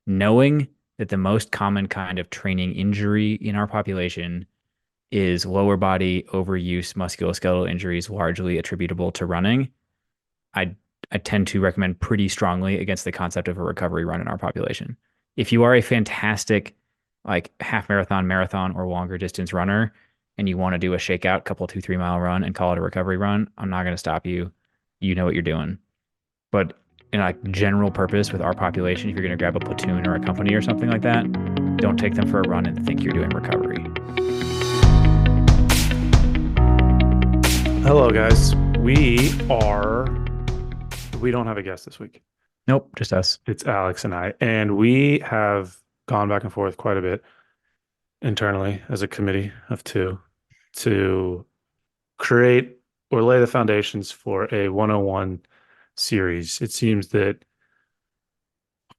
knowing that the most common kind of training injury in our population is lower body overuse musculoskeletal injuries largely attributable to running, I I tend to recommend pretty strongly against the concept of a recovery run in our population. If you are a fantastic like half marathon, marathon, or longer distance runner, and you want to do a shakeout, couple 2-3 mile run and call it a recovery run, I'm not going to stop you. You know what you're doing. But in like general purpose with our population, if you're going to grab a platoon or a company or something like that, don't take them for a run and think you're doing recovery. Hello, guys. We don't have a guest this week. Nope, just us. It's Alex and I, and we have gone back and forth quite a bit internally as a committee of two to create or lay the foundations for a 101 series. It seems that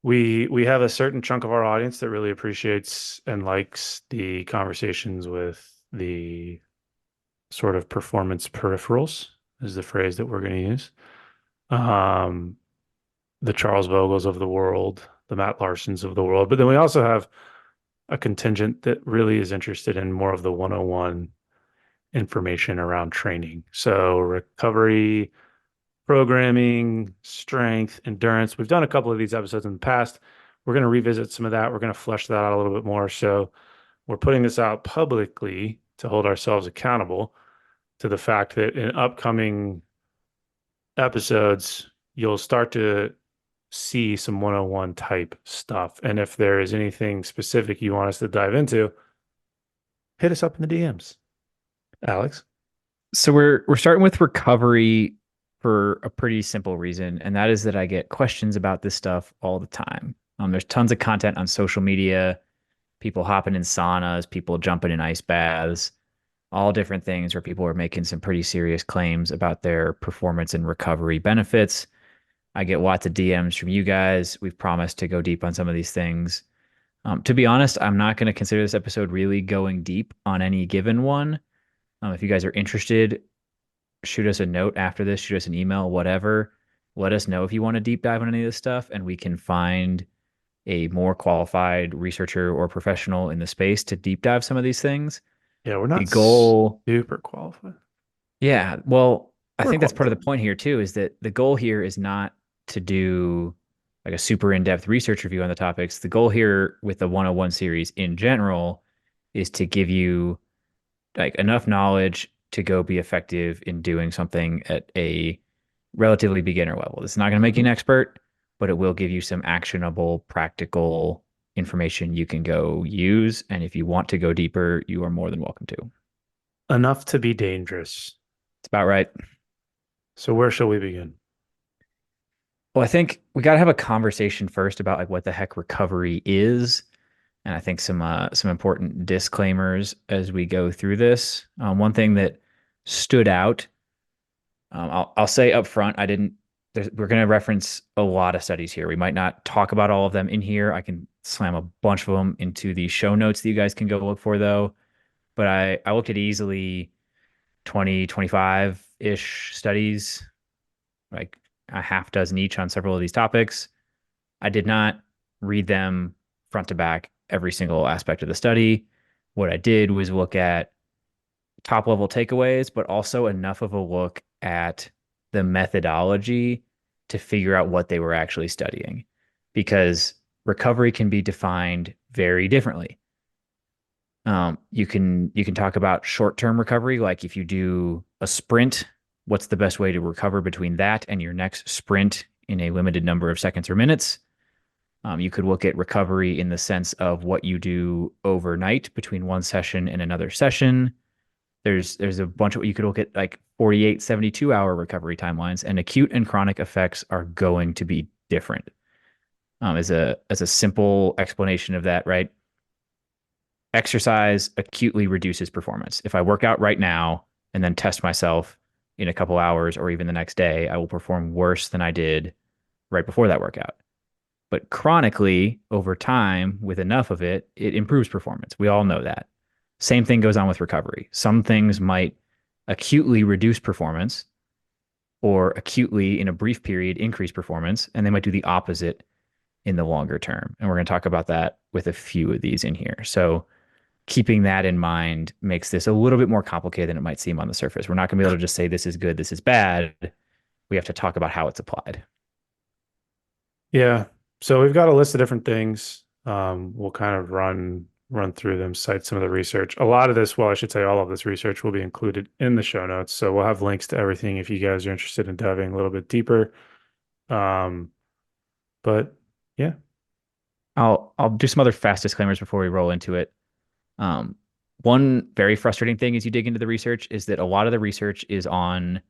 we have a certain chunk of our audience that really appreciates and likes the conversations with the sort of performance peripherals, is the phrase that we're going to use. Um, the Charles Vogels of the world, the Matt Larsons of the world. But then we also have a contingent that really is interested in more of the 101 information around training. So recovery, programming, strength, endurance. We've done a couple of these episodes in the past. We're going to revisit some of that. We're going to flesh that out a little bit more. So we're putting this out publicly to hold ourselves accountable to the fact that in upcoming episodes, you'll start to see some 101 type stuff. And if there is anything specific you want us to dive into, hit us up in the DMs. Alex? So we're starting with recovery for a pretty simple reason, and that is that I get questions about this stuff all the time. There's tons of content on social media, people hopping in saunas, people jumping in ice baths, all different things where people are making some pretty serious claims about their performance and recovery benefits. I get lots of DMs from you guys. We've promised to go deep on some of these things. To be honest, I'm not going to consider this episode really going deep on any given one. If you guys are interested, shoot us a note after this, shoot us an email, whatever. Let us know if you want to deep dive on any of this stuff, and we can find a more qualified researcher or professional in the space to deep dive some of these things. Yeah, we're The not goal, super qualified. yeah, well, I We're think that's part of qualified. the point here too, is that the goal here is not to do like a super in-depth research review on the topics. The goal here with the 101 series in general is to give you like enough knowledge to go be effective in doing something at a relatively beginner level. It's not going to make you an Mhm. expert, but it will give you some actionable, practical information you can go use. And if you want to go deeper, you are more than welcome to. Enough to be dangerous. It's about right. So where shall we begin? Well, I think we got to have a conversation first about like what the heck recovery is, and I think some important disclaimers as we go through this. One thing that stood out, I'll say up front, I didn't. We're going to reference a lot of studies here. We might not talk about all of them in here. I can slam a bunch of them into the show notes that you guys can go look for though. But I looked at easily 20, 25-ish studies, like a half dozen each on several of these topics. I did not read them front to back, every single aspect of the study. What I did was look at top level takeaways, but also enough of a look at the methodology to figure out what they were actually studying. Because recovery can be defined very differently. You can talk about short-term recovery, like if you do a sprint, what's the best way to recover between that and your next sprint in a limited number of seconds or minutes? You could look at recovery in the sense of what you do overnight between one session and another session. There's a bunch of, you could look at like 48, 72-hour recovery timelines, and acute and chronic effects are going to be different. As a simple explanation of that, right? Exercise acutely reduces performance. If I work out right now and then test myself in a couple hours or even the next day, I will perform worse than I did right before that workout. But chronically, over time, with enough of it, it improves performance. We all know that. Same thing goes on with recovery. Some things might acutely reduce performance or acutely, in a brief period, increase performance, and they might do the opposite in the longer term. And we're going to talk about that with a few of these in here. So keeping that in mind makes this a little bit more complicated than it might seem on the surface. We're not going to be able to just say this is good, this is bad. We have to talk about how it's applied. Yeah. So we've got a list of different things. We'll kind of run through them, cite some of the research. A lot of this, well, I should say all of this research will be included in the show notes. So we'll have links to everything if you guys are interested in diving a little bit deeper. Um, but yeah. I'll do some other fast disclaimers before we roll into it. Um, One very frustrating thing as you dig into the research is that a lot of the research is on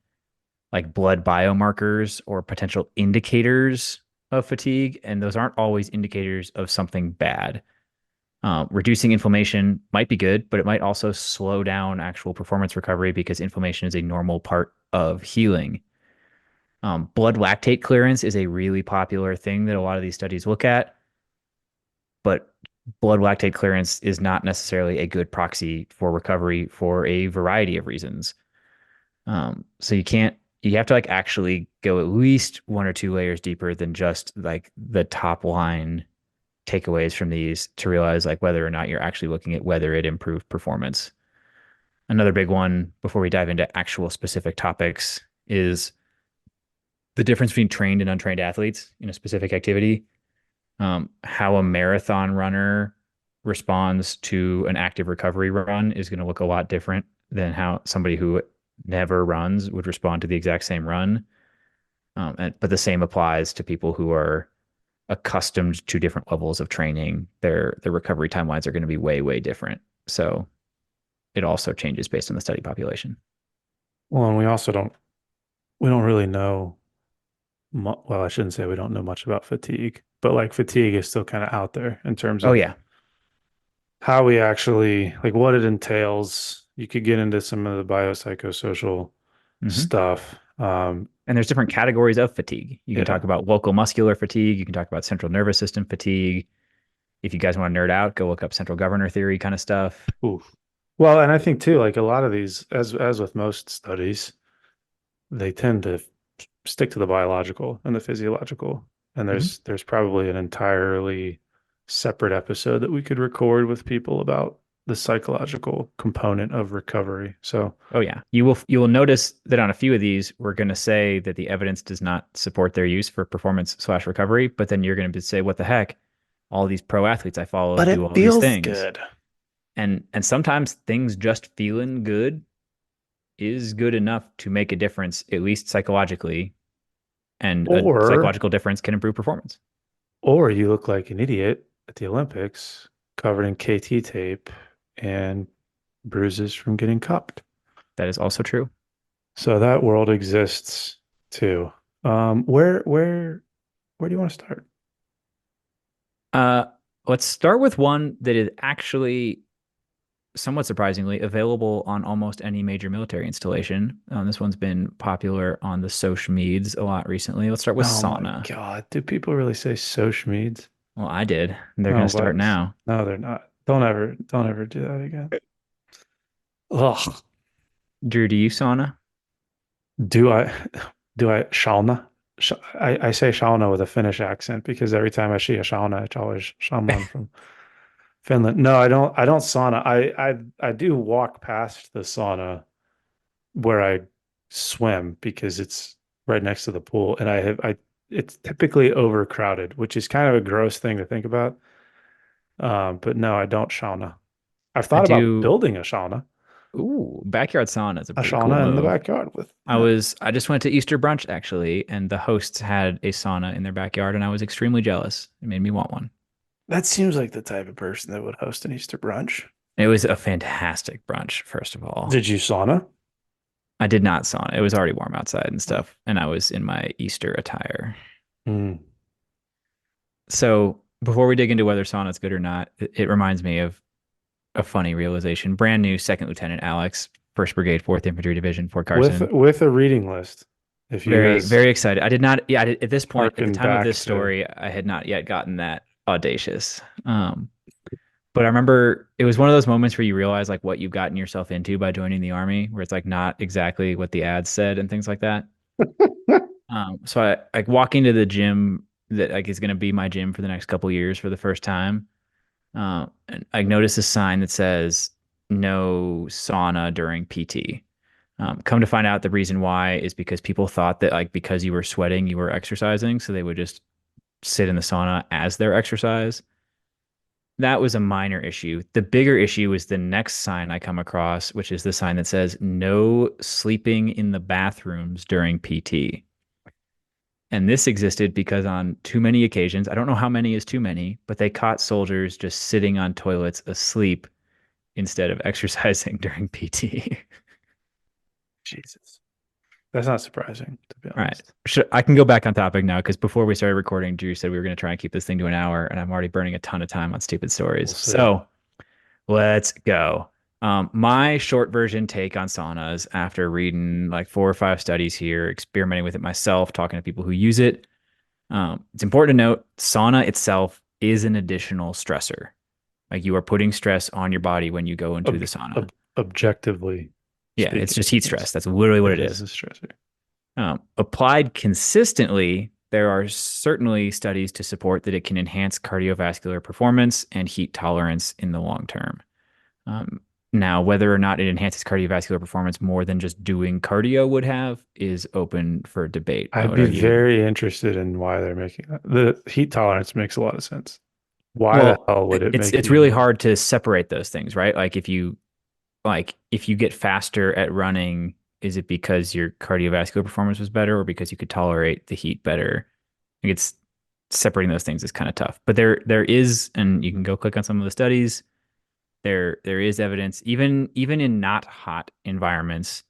like blood biomarkers or potential indicators of fatigue, and those aren't always indicators of something bad. Reducing inflammation might be good, but it might also slow down actual performance recovery because inflammation is a normal part of healing. Blood lactate clearance is a really popular thing that a lot of these studies look at, but blood lactate clearance is not necessarily a good proxy for recovery for a variety of reasons. So you have to like actually go at least one or two layers deeper than just like the top line takeaways from these to realize like whether or not you're actually looking at whether it improved performance. Another big one before we dive into actual specific topics is the difference between trained and untrained athletes in a specific activity. How a marathon runner responds to an active recovery run is going to look a lot different than how somebody who never runs would respond to the exact same run. But the same applies to people who are accustomed to different levels of training. Their recovery timelines are going to be way, way different. So it also changes based on the study population. Well, and we don't really know well, I shouldn't say we don't know much about fatigue, but like fatigue is still kind of out there in terms Oh of yeah. how we actually like what it entails. You could get into some of the biopsychosocial Hmm. stuff. And there's different categories of fatigue. You can Yeah. talk about local muscular fatigue. You can talk about central nervous system fatigue. If you guys want to nerd out, go look up central governor theory kind of stuff. Oof. Well, and I think too, like a lot of these, as with most studies, they tend to stick to the biological and the physiological. And Hmm. there's probably an entirely separate episode that we could record with people about the psychological component of recovery. So, Oh yeah. You will notice that on a few of these, we're going to say that the evidence does not support their use for performance slash recovery, but then you're going to say, what the heck? All these pro athletes I follow but do it all these feels things. good. And sometimes things just feeling good is good enough to make a difference, at least psychologically, and a Or psychological difference can improve performance. or you look like an idiot at the Olympics covered in KT tape and bruises from getting cupped. That is also true. So that world exists too. Where do you want to start? Uh, let's start with one that is actually somewhat surprisingly available on almost any major military installation. This one's been popular on the social meds a lot recently. Let's start with Oh my sauna. God. Do people really say social meds? Well, I did. They're going Oh, to start what? now. No, they're not. Don't ever do that again. Ugh. Drew, do you sauna? Do I, do I, sauna? I say sauna with a Finnish accent because every time I see a sauna, it's always someone from Finland. No, I don't sauna. I do walk past the sauna where I swim because it's right next to the pool, and it's typically overcrowded, which is kind of a gross thing to think about. But no, I don't sauna. I've I thought about do. building Ooh, backyard sauna is a a pretty cool sauna in the move. backyard with, yeah. I just went to Easter brunch actually, and the hosts had a sauna in their backyard, and I was extremely jealous. It made me want one. That seems like the type of person that would host an Easter brunch. It was a fantastic brunch, first of all. Did you sauna? I did not sauna. It was already warm outside and stuff, and I was in my Easter attire. Mm. So before we dig into whether sauna is good or not, it reminds me of a funny realization. Brand new Second Lieutenant Alex, First Brigade, Fourth Infantry Division, Fort Carson. With a reading list. If you Very, guys very excited. I did not, yeah, at this point, at the harken time of this back to, story, I had not yet gotten that audacious. But I remember it was one of those moments where you realize like what you've gotten yourself into by joining the army, where it's like not exactly what the ads said and things like that. So I like walking to the gym that like is going to be my gym for the next couple years for the first time. And I noticed a sign that says no sauna during PT. Come to find out, the reason why is because people thought that like because you were sweating, you were exercising, so they would just sit in the sauna as their exercise. That was a minor issue. The bigger issue is the next sign I come across, which is the sign that says no sleeping in the bathrooms during PT. And this existed because on too many occasions, I don't know how many is too many, but they caught soldiers just sitting on toilets asleep instead of exercising during PT. Jesus. That's not surprising, to be All right. honest. I can go back on topic now because before we started recording, Drew said we were going to try and keep this thing to an hour, and I'm already burning a ton of time on stupid We'll stories. see. So let's go. My short version take on saunas after reading like 4 or 5 studies here, experimenting with it myself, talking to people who use it. It's important to note sauna itself is an additional stressor. Like you are putting stress on your body when you go into the Ob sauna. ob objectively Yeah, it's speaking, just heat yes, stress. That's literally what it it is is. a stressor. Applied consistently, there are certainly studies to support that it can enhance cardiovascular performance and heat tolerance in the long term. Um, Now, whether or not it enhances cardiovascular performance more than just doing cardio would have is open for debate. I I'd would be argue. very interested in why they're making that. The heat tolerance makes a lot of sense. Why the Well, hell would it make it's really you? hard to separate those things, right? Like if you get faster at running, is it because your cardiovascular performance was better or because you could tolerate the heat better? Like it's separating those things is kind of tough. But there is, and you can go click on some of the studies. There is evidence, even in not hot environments,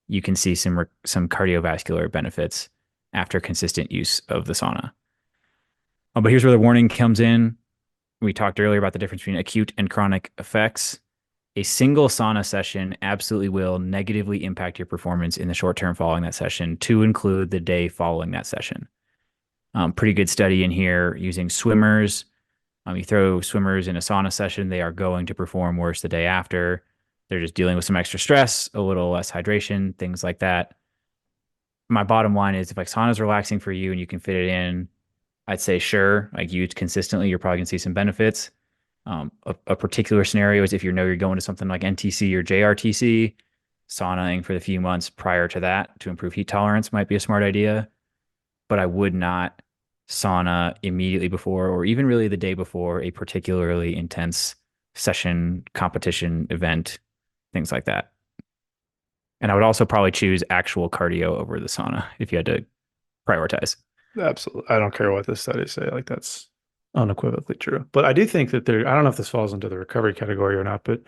you can see some cardiovascular benefits after consistent use of the sauna. But here's where the warning comes in. We talked earlier about the difference between acute and chronic effects. A single sauna session absolutely will negatively impact your performance in the short term following that session, to include the day following that session. Pretty good study in here using swimmers. You throw swimmers in a sauna session, they are going to perform worse the day after. They're just dealing with some extra stress, a little less hydration, things like that. My bottom line is if like sauna is relaxing for you and you can fit it in, I'd say sure. Like used consistently, you're probably gonna see some benefits. A particular scenario is if you know you're going to something like NTC or JRTC, saunaing for the few months prior to that to improve heat tolerance might be a smart idea. But I would not sauna immediately before or even really the day before a particularly intense session, competition, event, things like that. And I would also probably choose actual cardio over the sauna if you had to prioritize. Absolutely. I don't care what the studies say. Like that's unequivocally true. But I do think that there, I don't know if this falls into the recovery category or not, but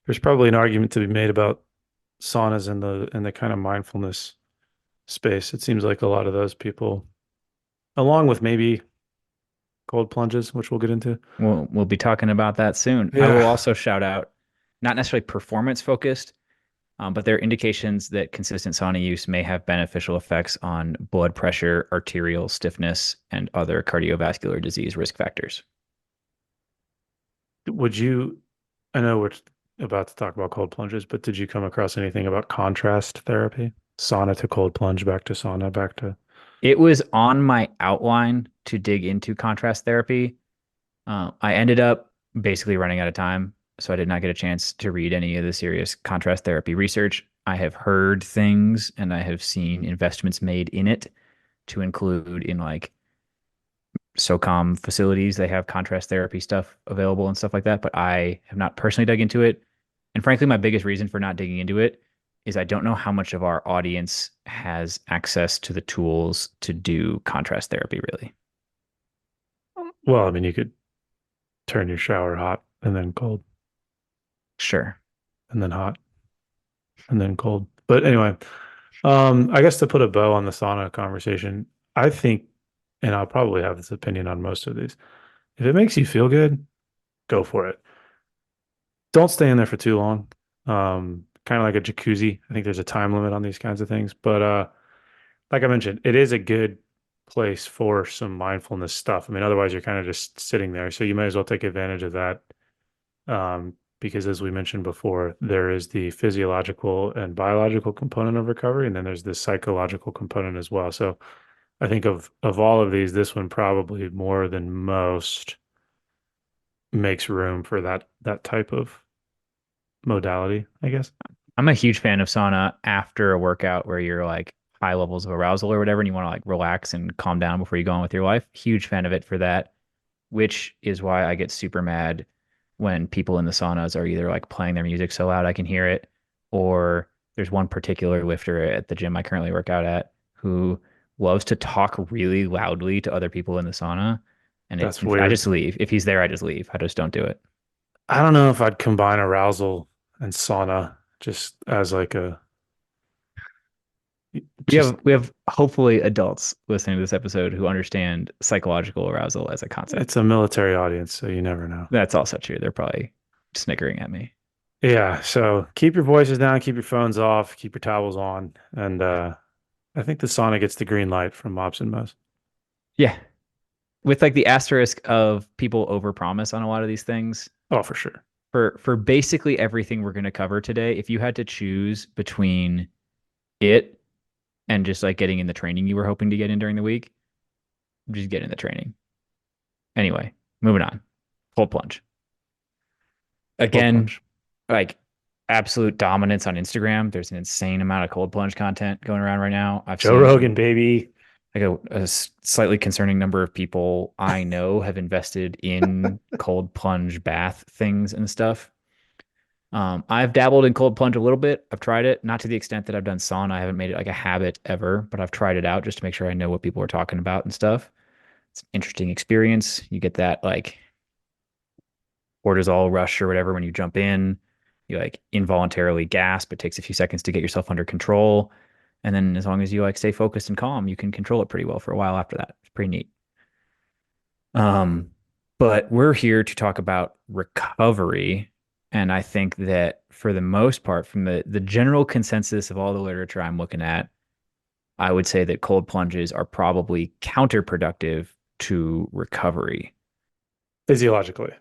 there's probably an argument to be made about saunas in the kind of mindfulness space. It seems like a lot of those people, along with maybe cold plunges, which we'll get into. We'll be talking about that soon. I will Yeah. also shout out, not necessarily performance focused, but there are indications that consistent sauna use may have beneficial effects on blood pressure, arterial stiffness, and other cardiovascular disease risk factors. Would you, I know we're about to talk about cold plunges, but did you come across anything about contrast therapy? Sauna to cold plunge, back to sauna, back to. It was on my outline to dig into contrast therapy. I ended up basically running out of time, so I did not get a chance to read any of the serious contrast therapy research. I have heard things and I have seen investments made in it to include in like SOCOM facilities. They have contrast therapy stuff available and stuff like that, but I have not personally dug into it. And frankly, my biggest reason for not digging into it is I don't know how much of our audience has access to the tools to do contrast therapy, really. Well, I mean, you could turn your shower hot and then cold Sure. and then hot and then cold. But anyway, I guess to put a bow on the sauna conversation, I think, and I'll probably have this opinion on most of these. If it makes you feel good, go for it. Don't stay in there for too long. Kind of like a jacuzzi. I think there's a time limit on these kinds of things. But like I mentioned, it is a good place for some mindfulness stuff. I mean, otherwise you're kind of just sitting there. So you might as well take advantage of that. Because as we mentioned before, there is the physiological and biological component of recovery, and then there's the psychological component as well. So I think of all of these, this one probably more than most makes room for that type of modality, I guess. I'm a huge fan of sauna after a workout where you're like high levels of arousal or whatever, and you want to like relax and calm down before you go on with your life. Huge fan of it for that, which is why I get super mad when people in the saunas are either like playing their music so loud I can hear it, or there's one particular lifter at the gym I currently work out at who loves to talk really loudly to other people in the sauna. And That's I weird. just leave. If he's there, I just leave. I just don't do it. I don't know if I'd combine arousal and sauna just as like a just We have hopefully adults listening to this episode who understand psychological arousal as a it's concept. a military audience, so you never know. That's also true. They're probably snickering at me. Yeah, so keep your voices down, keep your phones off, keep your towels on, and I think the sauna gets the green light from Mops and Mo's. Yeah. With like the asterisk of people overpromise on a lot of these things. Oh, for sure. For basically everything we're going to cover today, if you had to choose between it and just like getting in the training you were hoping to get in during the week, just get in the training. Anyway, moving on. Cold plunge. Cold Again, plunge. like absolute dominance on Instagram. There's an insane amount of cold plunge content going around right now. I've Joe seen Rogan, some baby. like slightly concerning number of people I know have invested in cold plunge bath things and stuff. I've dabbled in cold plunge a little bit. I've tried it, not to the extent that I've done sauna. I haven't made it like a habit ever, but I've tried it out just to make sure I know what people are talking about and stuff. It's an interesting experience. You get that like cortisol rush or whatever when you jump in. You like involuntarily gasp. It takes a few seconds to get yourself under control. And then as long as you like stay focused and calm, you can control it pretty well for a while after that. It's pretty neat. Um, but we're here to talk about recovery. And I think that for the most part, from the general consensus of all the literature I'm looking at, I would say that cold plunges are probably counterproductive to recovery. Physiologically.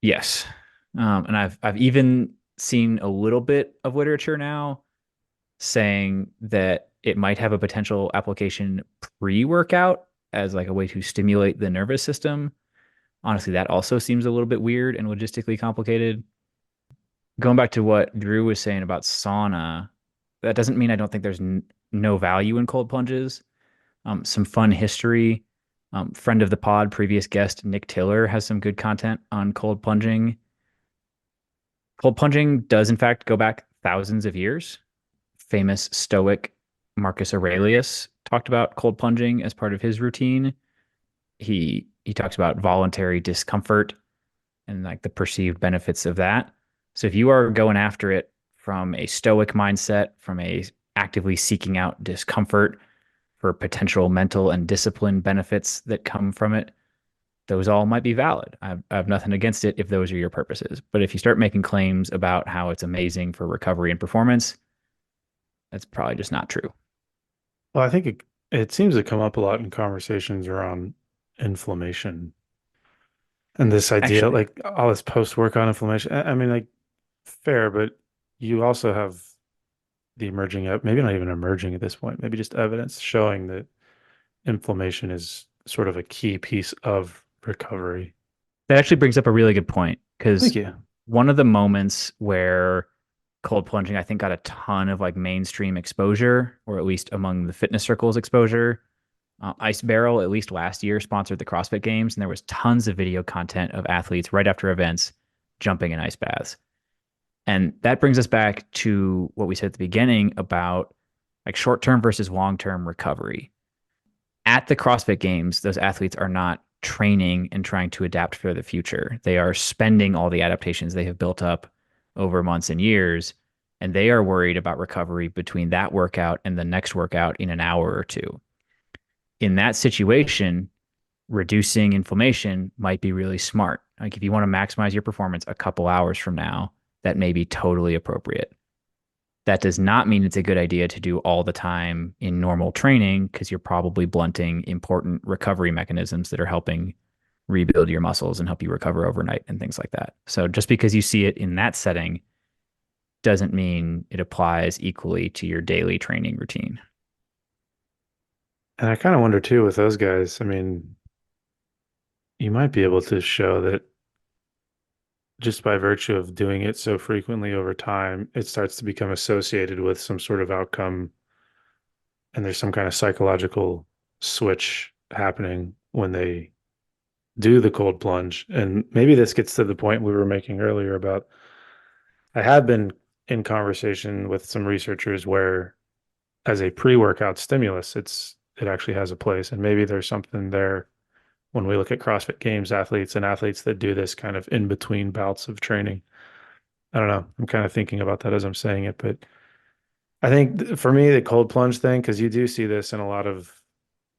Yes. And I've even seen a little bit of literature now saying that it might have a potential application pre-workout as like a way to stimulate the nervous system. Honestly, that also seems a little bit weird and logistically complicated. Going back to what Drew was saying about sauna, that doesn't mean I don't think there's no value in cold plunges. Some fun history. Friend of the pod, previous guest Nick Tiller has some good content on cold plunging. Cold plunging does, in fact, go back thousands of years. Famous Stoic Marcus Aurelius talked about cold plunging as part of his routine. He talks about voluntary discomfort and like the perceived benefits of that. So if you are going after it from a stoic mindset, from a actively seeking out discomfort for potential mental and discipline benefits that come from it, those all might be valid. I have nothing against it if those are your purposes. But if you start making claims about how it's amazing for recovery and performance, that's probably just not true. Well, I think it seems to come up a lot in conversations around inflammation and this idea, Actually, like all this post-workout inflammation. I mean, like fair, but you also have the emerging, maybe not even emerging at this point, maybe just evidence showing that inflammation is sort of a key piece of recovery. that actually brings up a really good point Thank because you. one of the moments where cold plunging, I think, got a ton of like mainstream exposure, or at least among the fitness circles exposure. Ice Barrel, at least last year, sponsored the CrossFit Games, and there was tons of video content of athletes right after events jumping in ice baths. And that brings us back to what we said at the beginning about like short-term versus long-term recovery. At the CrossFit Games, those athletes are not training and trying to adapt for the future. They are spending all the adaptations they have built up over months and years, and they are worried about recovery between that workout and the next workout in an hour or two. In that situation, reducing inflammation might be really smart. Like if you want to maximize your performance a couple hours from now, that may be totally appropriate. That does not mean it's a good idea to do all the time in normal training because you're probably blunting important recovery mechanisms that are helping rebuild your muscles and help you recover overnight and things like that. So just because you see it in that setting doesn't mean it applies equally to your daily training routine. And I kind of wonder too with those guys. I mean, you might be able to show that just by virtue of doing it so frequently over time, it starts to become associated with some sort of outcome, and there's some kind of psychological switch happening when they do the cold plunge. And maybe this gets to the point we were making earlier about I have been in conversation with some researchers where as a pre-workout stimulus, it actually has a place. And maybe there's something there when we look at CrossFit Games athletes and athletes that do this kind of in between bouts of training. I don't know. I'm kind of thinking about that as I'm saying it, but I think for me, the cold plunge thing, because you do see this in a lot of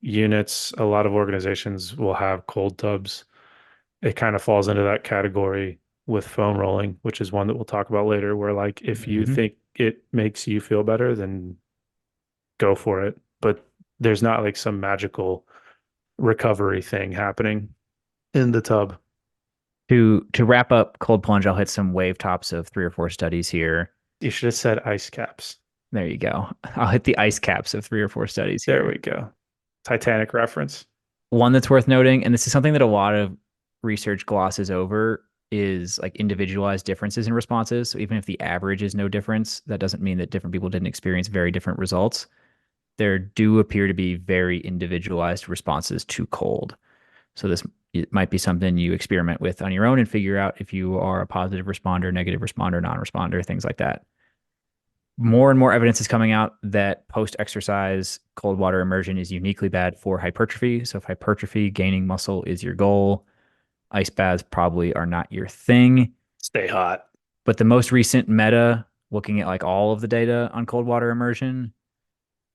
units, a lot of organizations will have cold tubs. It kind of falls into that category with foam rolling, which is one that we'll talk about later, where like if you Hmm. think it makes you feel better, then go for it. But there's not like some magical recovery thing happening in the tub. To wrap up cold plunge, I'll hit some wave tops of 3 or 4 studies here. You should have said ice caps. There you go. I'll hit the ice caps of 3 or 4 studies There here. we go. Titanic reference. One that's worth noting, and this is something that a lot of research glosses over, is like individualized differences in responses. So even if the average is no difference, that doesn't mean that different people didn't experience very different results. There do appear to be very individualized responses to cold. So this it might be something you experiment with on your own and figure out if you are a positive responder, negative responder, non-responder, things like that. More and more evidence is coming out that post-exercise cold water immersion is uniquely bad for hypertrophy. So if hypertrophy, gaining muscle is your goal, ice baths probably are not your thing. Stay hot. But the most recent meta, looking at like all of the data on cold water immersion,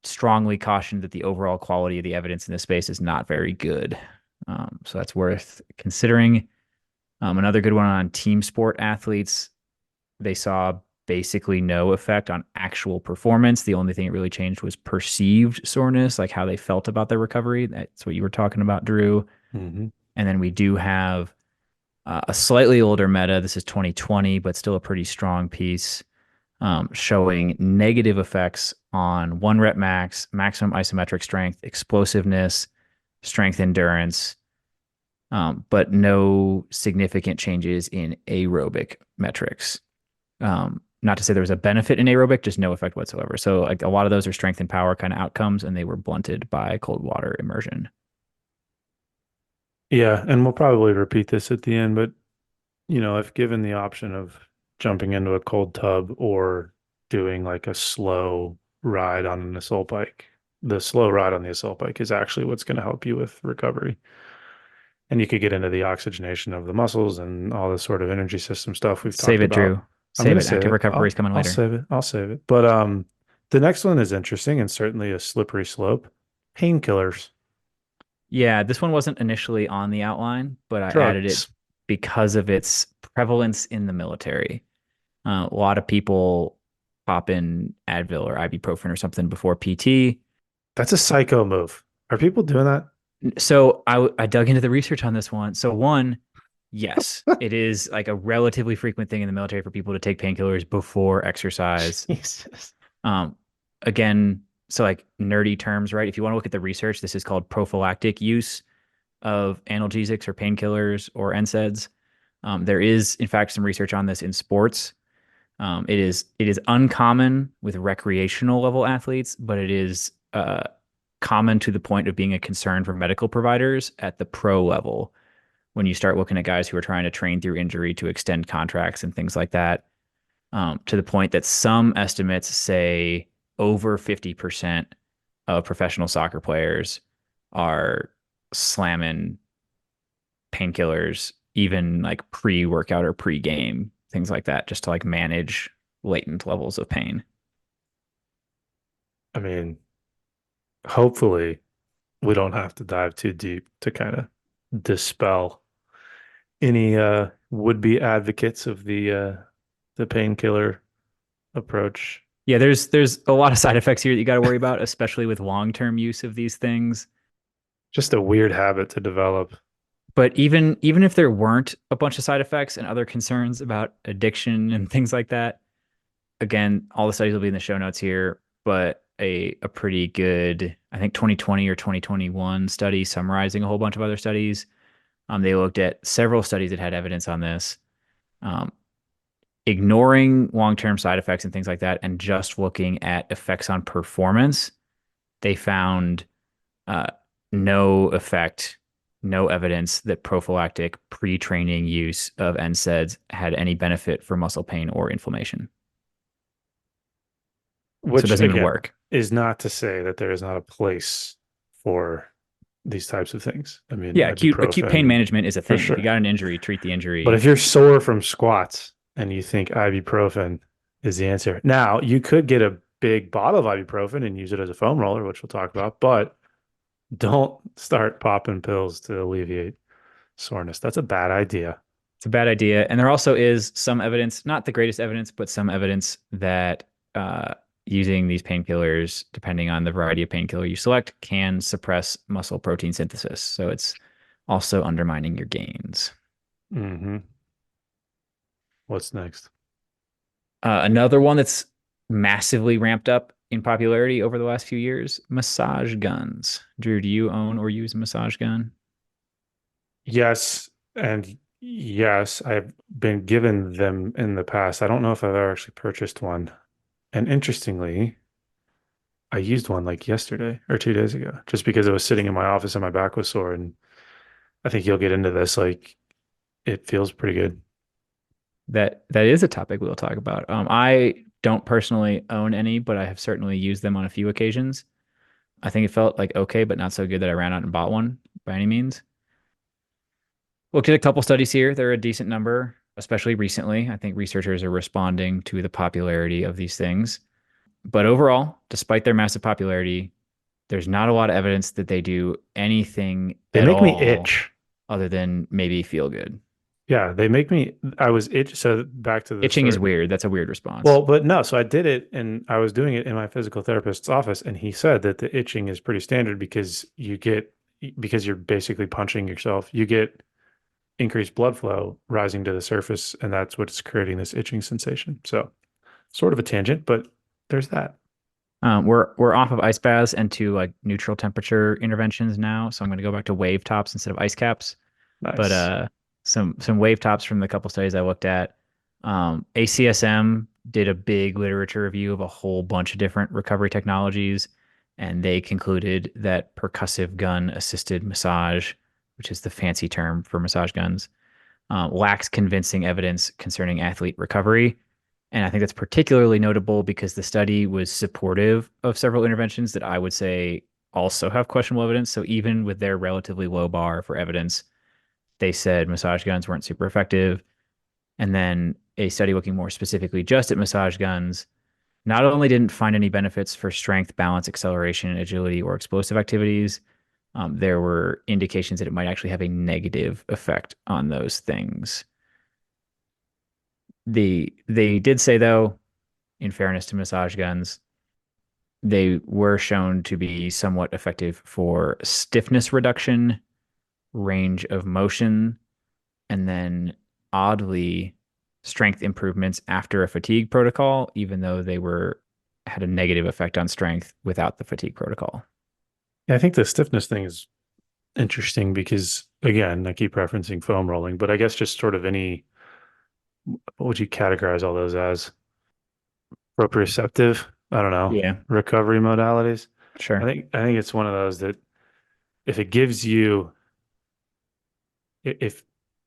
strongly cautioned that the overall quality of the evidence in this space is not very good. So that's worth considering. Another good one on team sport athletes, they saw basically no effect on actual performance. The only thing it really changed was perceived soreness, like how they felt about their recovery. That's what you were talking about, Drew. Mm-hmm. And then we do have a slightly older meta. This is 2020, but still a pretty strong piece showing negative effects on 1 rep max, maximum isometric strength, explosiveness, strength endurance, but no significant changes in aerobic metrics. Not to say there was a benefit in aerobic, just no effect whatsoever. So like a lot of those are strength and power kind of outcomes, and they were blunted by cold water immersion. Yeah, and we'll probably repeat this at the end, but if given the option of jumping into a cold tub or doing like a slow ride on an assault bike, the slow ride on the assault bike is actually what's going to help you with recovery. And you could get into the oxygenation of the muscles and all this sort of energy system stuff we've Save talked it, about. Drew. I'm Save going to it. save Active it. recovery is coming I'll later. save it. I'll save it. But the next one is interesting and certainly a slippery slope. Painkillers, Yeah, this one wasn't initially on the outline, but I added it drugs. because of its prevalence in the military. A lot of people pop in Advil or ibuprofen or something before PT. That's a psycho move. Are people doing that? So I dug into the research on this one. So one, yes, it is like a relatively frequent thing in the military for people to take painkillers before exercise. Jesus. Um, again, so like nerdy terms, right? If you want to look at the research, this is called prophylactic use of analgesics or painkillers or NSAIDs. There is, in fact, some research on this in sports. It is uncommon with recreational level athletes, but it is common to the point of being a concern for medical providers at the pro level when you start looking at guys who are trying to train through injury to extend contracts and things like that. To the point that some estimates say over 50% of professional soccer players are slamming painkillers, even like pre-workout or pre-game, things like that, just to like manage latent levels of pain. I mean, hopefully we don't have to dive too deep to kind of dispel any would-be advocates of the painkiller approach. Yeah, there's a lot of side effects here that you got to worry about, especially with long-term use of these things. Just a weird habit to develop. But even if there weren't a bunch of side effects and other concerns about addiction and things like that, again, all the studies will be in the show notes here. But a pretty good, I think 2020 or 2021 study summarizing a whole bunch of other studies. They looked at several studies that had evidence on this, um, ignoring long-term side effects and things like that, and just looking at effects on performance. They found uh, no effect, no evidence that prophylactic pre-training use of NSAIDs had any benefit for muscle pain or inflammation. So it Which doesn't even again work. is not to say that there is not a place for these types of things. I mean, Yeah, acute pain ibuprofen management is a for thing. If you sure. got an injury, treat the But injury. if you're sore from squats and you think ibuprofen is the answer, now you could get a big bottle of ibuprofen and use it as a foam roller, which we'll talk about, but don't start popping pills to alleviate soreness. That's a bad idea. It's a bad idea. And there also is some evidence, not the greatest evidence, but some evidence that uh, using these painkillers, depending on the variety of painkiller you select, can suppress muscle protein synthesis. So it's also undermining your gains. Hmm. What's next? Another one that's massively ramped up in popularity over the last few years, massage guns. Drew, do you own or use a massage gun? Yes, and yes, I've been given them in the past. I don't know if I've ever actually purchased one. And interestingly, I used one like yesterday or 2 days ago, just because it was sitting in my office and my back was sore. And I think you'll get into this. Like, it feels pretty good. That is a topic we'll talk about. I don't personally own any, but I have certainly used them on a few occasions. I think it felt like okay, but not so good that I ran out and bought one by any means. Looked at a couple studies here. They're a decent number, especially recently. I think researchers are responding to the popularity of these things. But overall, despite their massive popularity, there's not a lot of evidence that they do anything They at make me all itch. other than maybe feel good. Yeah, they make me, I was itch. So back to the Itching is story. weird. That's a weird response. Well, but no, so I did it and I was doing it in my physical therapist's office, and he said that the itching is pretty standard because because you're basically punching yourself, you get increased blood flow rising to the surface, and that's what's creating this itching sensation. So, sort of a tangent, but there's that. We're off of ice baths and to like neutral temperature interventions now. So I'm going to go back to wave tops instead of ice caps. But Nice. some wave tops from the couple studies I looked at. ACSM did a big literature review of a whole bunch of different recovery technologies, and they concluded that percussive gun assisted massage, which is the fancy term for massage guns, lacks convincing evidence concerning athlete recovery. And I think that's particularly notable because the study was supportive of several interventions that I would say also have questionable evidence. So even with their relatively low bar for evidence, they said massage guns weren't super effective. And then a study looking more specifically just at massage guns not only didn't find any benefits for strength, balance, acceleration, agility, or explosive activities, there were indications that it might actually have a negative effect on those things. They did say though, in fairness to massage guns, they were shown to be somewhat effective for stiffness reduction, range of motion, and then oddly strength improvements after a fatigue protocol, even though they were had a negative effect on strength without the fatigue protocol. Yeah, I think the stiffness thing is interesting because, again, I keep referencing foam rolling, but I guess just sort of any, what would you categorize all those as? Proprioceptive? I don't know. Yeah, Recovery modalities. sure. I think it's one of those that if it gives you if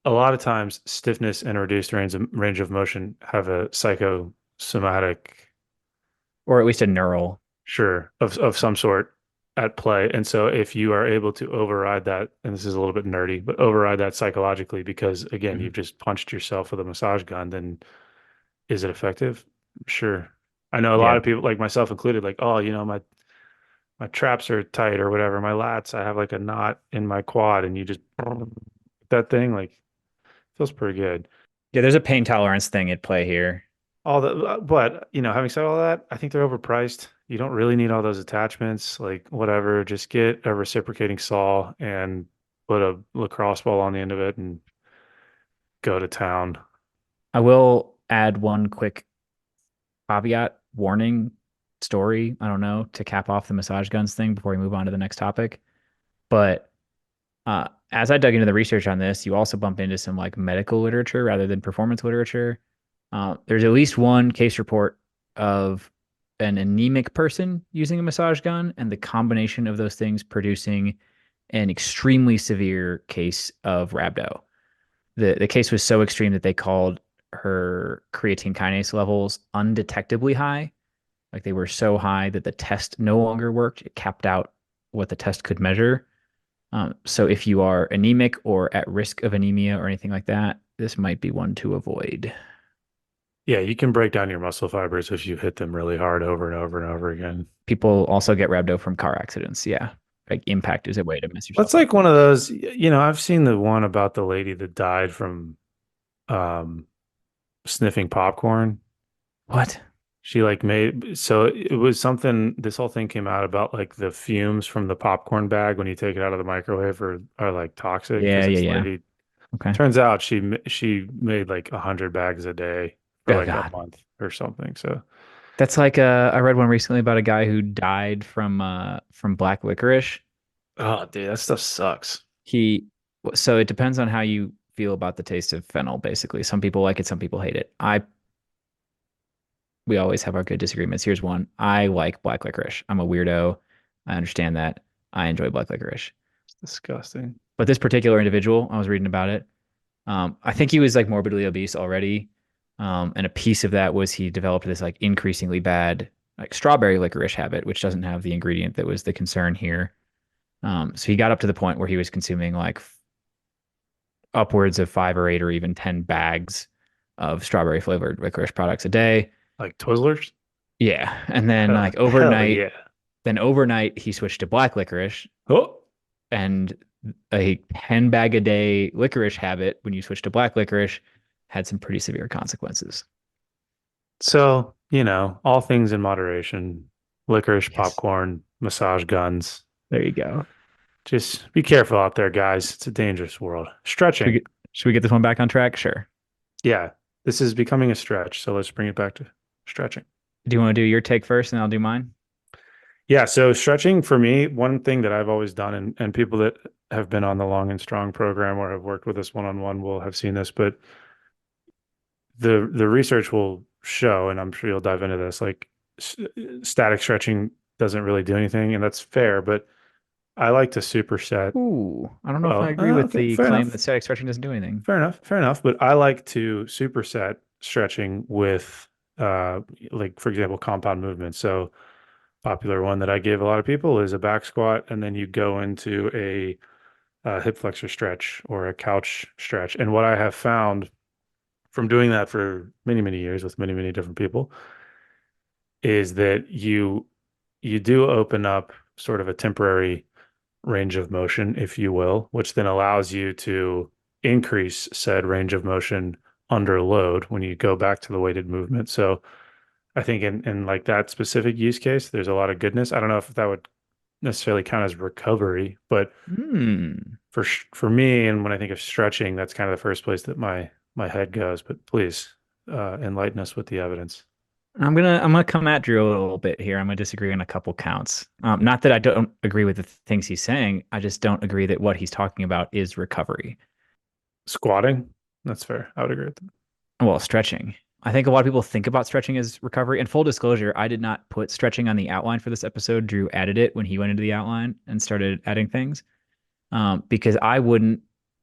a lot of times stiffness and reduced range of motion have a psychosomatic, Or at least a neural. sure, of some sort at play. And so if you are able to override that, and this is a little bit nerdy, but override that psychologically because again, Mhm. you've just punched yourself with a massage gun, then is it effective? Sure. I know a lot Yeah. of people, like myself included, like, oh, my traps are tight or whatever. My lats, I have like a knot in my quad, and you just that thing like feels pretty good. Yeah, there's a pain tolerance thing at play here. All the, but having said all that, I think they're overpriced. You don't really need all those attachments, like whatever. Just get a reciprocating saw and put a lacrosse ball on the end of it and go to town. I will add one quick caveat warning. story. I don't know, to cap off the massage guns thing before we move on to the next topic. But as I dug into the research on this, you also bump into some like medical literature rather than performance literature. There's at least one case report of an anemic person using a massage gun, and the combination of those things producing an extremely severe case of rhabdo. The case was so extreme that they called her creatine kinase levels undetectably high. Like they were so high that the test no longer worked. It capped out what the test could measure. So if you are anemic or at risk of anemia or anything like that, this might be one to avoid. Yeah, you can break down your muscle fibers if you hit them really hard over and over and over again. People also get rhabdo from car accidents. Yeah. Like impact is a way to mess yourself That's up. like one of those, I've seen the one about the lady that died from um, sniffing popcorn. What? She like made, so it was something, this whole thing came out about like the fumes from the popcorn bag when you take it out of the microwave are like toxic because Yeah, yeah, this yeah. lady, Okay. turns out she made like 100 bags a day for Oh like a God. month or something. So, That's like I read one recently about a guy who died from black licorice. oh, dude, that stuff sucks. He so it depends on how you feel about the taste of fennel, basically. Some people like it, some people hate it. I We always have our good disagreements. Here's one. I like black licorice. I'm a weirdo. I understand that. I enjoy black licorice. It's disgusting. But this particular individual, I was reading about it. I think he was like morbidly obese already. And a piece of that was he developed this like increasingly bad like strawberry licorice habit, which doesn't have the ingredient that was the concern here. So he got up to the point where he was consuming like upwards of 5 or 8 or even 10 bags of strawberry flavored licorice products a day. Like Twizzlers? Yeah. And then Hell, like hell overnight, yeah. he switched to black licorice, Oh, and a 10 bag a day licorice habit when you switch to black licorice had some pretty severe consequences. so, all things in moderation. Licorice, Yes. popcorn, massage guns. There you go. Just be careful out there, guys. It's a dangerous world. Should we Stretching. get this one back on track? Sure. Yeah, this is becoming a stretch. So let's bring it back to stretching. Do you want to do your take first and I'll do mine? Yeah, so stretching for me, one thing that I've always done, and people that have been on the Long and Strong program or have worked with us one-on-one will have seen this, but the research will show, and I'm sure you'll dive into this, like static stretching doesn't really do anything, and that's fair, but I like to superset. Ooh, I don't know if I Well, agree with okay, the fair claim enough. that static stretching doesn't do anything. Fair enough. Fair enough. But I like to superset stretching with, like, for example, compound movements. So, popular one that I give a lot of people is a back squat, and then you go into a hip flexor stretch or a couch stretch. And what I have found from doing that for many, many years with many, many different people is that you do open up sort of a temporary range of motion, if you will, which then allows you to increase said range of motion under load when you go back to the weighted movement. So I think in like that specific use case, there's a lot of goodness. I don't know if that would necessarily count as recovery, but Hmm. for me, and when I think of stretching, that's kind of the first place that my head goes. But please enlighten us with the evidence. I'm gonna come at Drew a little bit here. I'm gonna disagree on a couple counts. Not that I don't agree with the things he's saying. I just don't agree that what he's talking about is recovery. Squatting, that's fair. I would agree with that. Well, stretching. I think a lot of people think about stretching as recovery. And full disclosure, I did not put stretching on the outline for this episode. Drew added it when he went into the outline and started adding things. Because I wouldn't,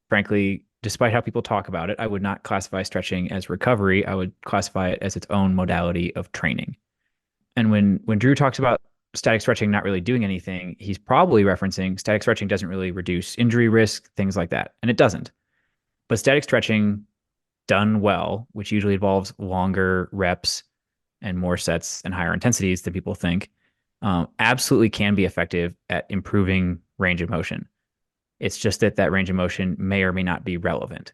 frankly, despite how people talk about it, I would not classify stretching as recovery. I would classify it as its own modality of training. And when Drew talks about static stretching not really doing anything, he's probably referencing static stretching doesn't really reduce injury risk, things like that. And it doesn't. But static stretching done well, which usually involves longer reps and more sets and higher intensities than people think, absolutely can be effective at improving range of motion. It's just that that range of motion may or may not be relevant.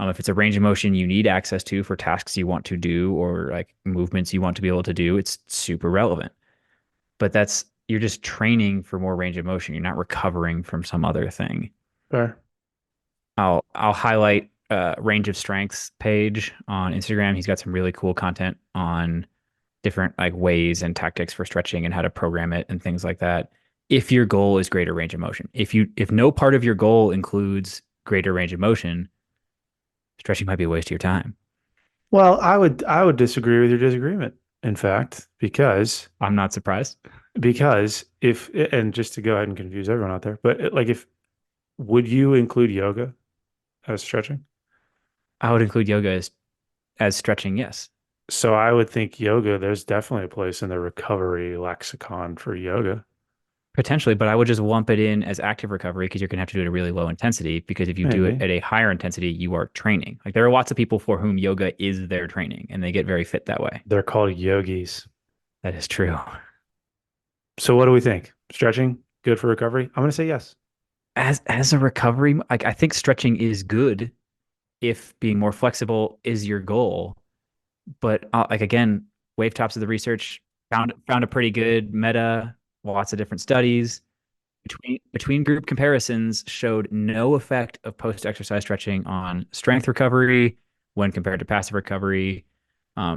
If it's a range of motion you need access to for tasks you want to do or like movements you want to be able to do, it's super relevant. But you're just training for more range of motion. You're not recovering from some other thing. Fair. I'll highlight range of strengths page on Instagram. He's got some really cool content on different like ways and tactics for stretching and how to program it and things like that. If your goal is greater range of motion, if no part of your goal includes greater range of motion, stretching might be a waste of your time. Well, I would disagree with your disagreement, in fact, I'm not surprised. because if and just to go ahead and confuse everyone out there, but like if would you include yoga as stretching? I would include yoga as stretching, yes. So I would think yoga, there's definitely a place in the recovery lexicon for yoga. Potentially, but I would just lump it in as active recovery because you're going to have to do it at a really low intensity. Because if you do it Maybe. at a higher intensity, you are training. Like there are lots of people for whom yoga is their training and they get very fit that way. They're called yogis. That is true. So what do we think? Stretching, good for recovery? I'm going to say yes. As a recovery, like I think stretching is good if being more flexible is your goal. But like again, wave tops of the research found a pretty good meta, lots of different studies. Between group comparisons showed no effect of post-exercise stretching on strength recovery when compared to passive recovery.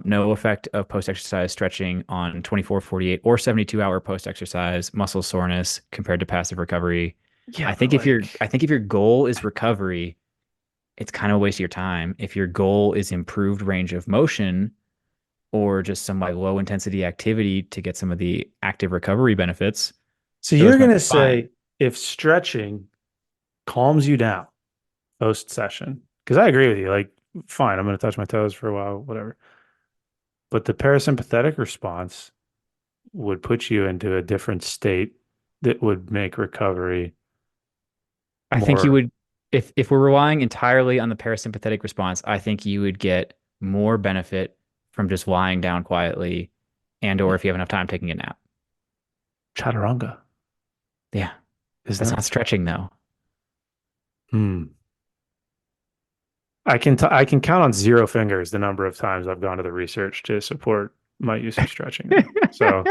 No effect of post-exercise stretching on 24, 48, or 72-hour post-exercise muscle soreness compared to passive recovery. Yeah, but I think if your goal is recovery, it's kind of a waste of your time. If your goal is improved range of motion or just some like low intensity activity to get some of the active recovery benefits, so you're those going might to be fine. say if stretching calms you down post session, because I agree with you, like, fine, I'm going to touch my toes for a while, whatever. But the parasympathetic response would put you into a different state that would make recovery I think you more. would, if we're relying entirely on the parasympathetic response, I think you would get more benefit from just lying down quietly and or if you have enough time taking a nap. Chaturanga Yeah, is that's not nice. stretching though. Hmm. I can count on zero fingers the number of times I've gone to the research to support my use of stretching there. So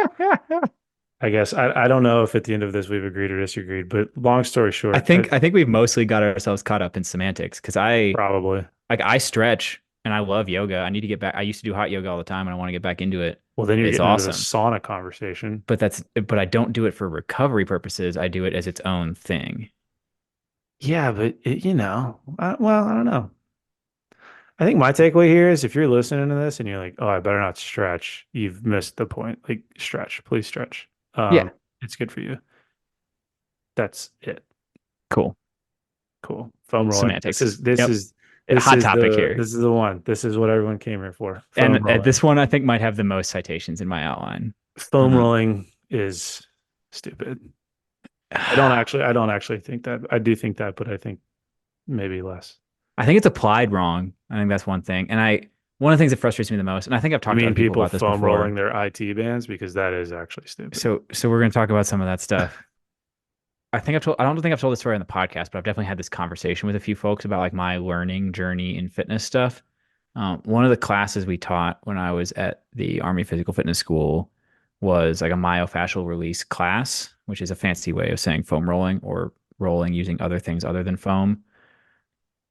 I guess I don't know if at the end of this we've agreed or disagreed, but long story short, I think we've mostly got ourselves caught up in semantics because probably. I stretch and I love yoga. I need to get back. I used to do hot yoga all the time and I want to get back into it. Well, then you're It's getting into the awesome. sauna conversation. But I don't do it for recovery purposes. I do it as its own thing. Yeah, but well, I don't know. I think my takeaway here is if you're listening to this and you're like, "Oh, I better not stretch," you've missed the point. Like, stretch, please stretch. Yeah, It's good for you. That's it. cool. Cool. Foam rolling. This Semantics. is this Yep. is this Hot is topic the here. this is the one. This is what everyone came here for. Foam And rolling. this one I think might have the most citations in my outline. Foam Um, rolling is stupid. I I don't actually think that. I do think that, but I think maybe less. think it's applied wrong. I think that's one thing. One of the things that frustrates me the most, and I think I've You talked to mean other people people about this foam rolling before. their IT bands because that is actually stupid. So we're going to talk about some of that stuff. I don't think I've told this story on the podcast, but I've definitely had this conversation with a few folks about like my learning journey in fitness stuff. One of the classes we taught when I was at the Army Physical Fitness School was like a myofascial release class, which is a fancy way of saying foam rolling or rolling using other things other than foam.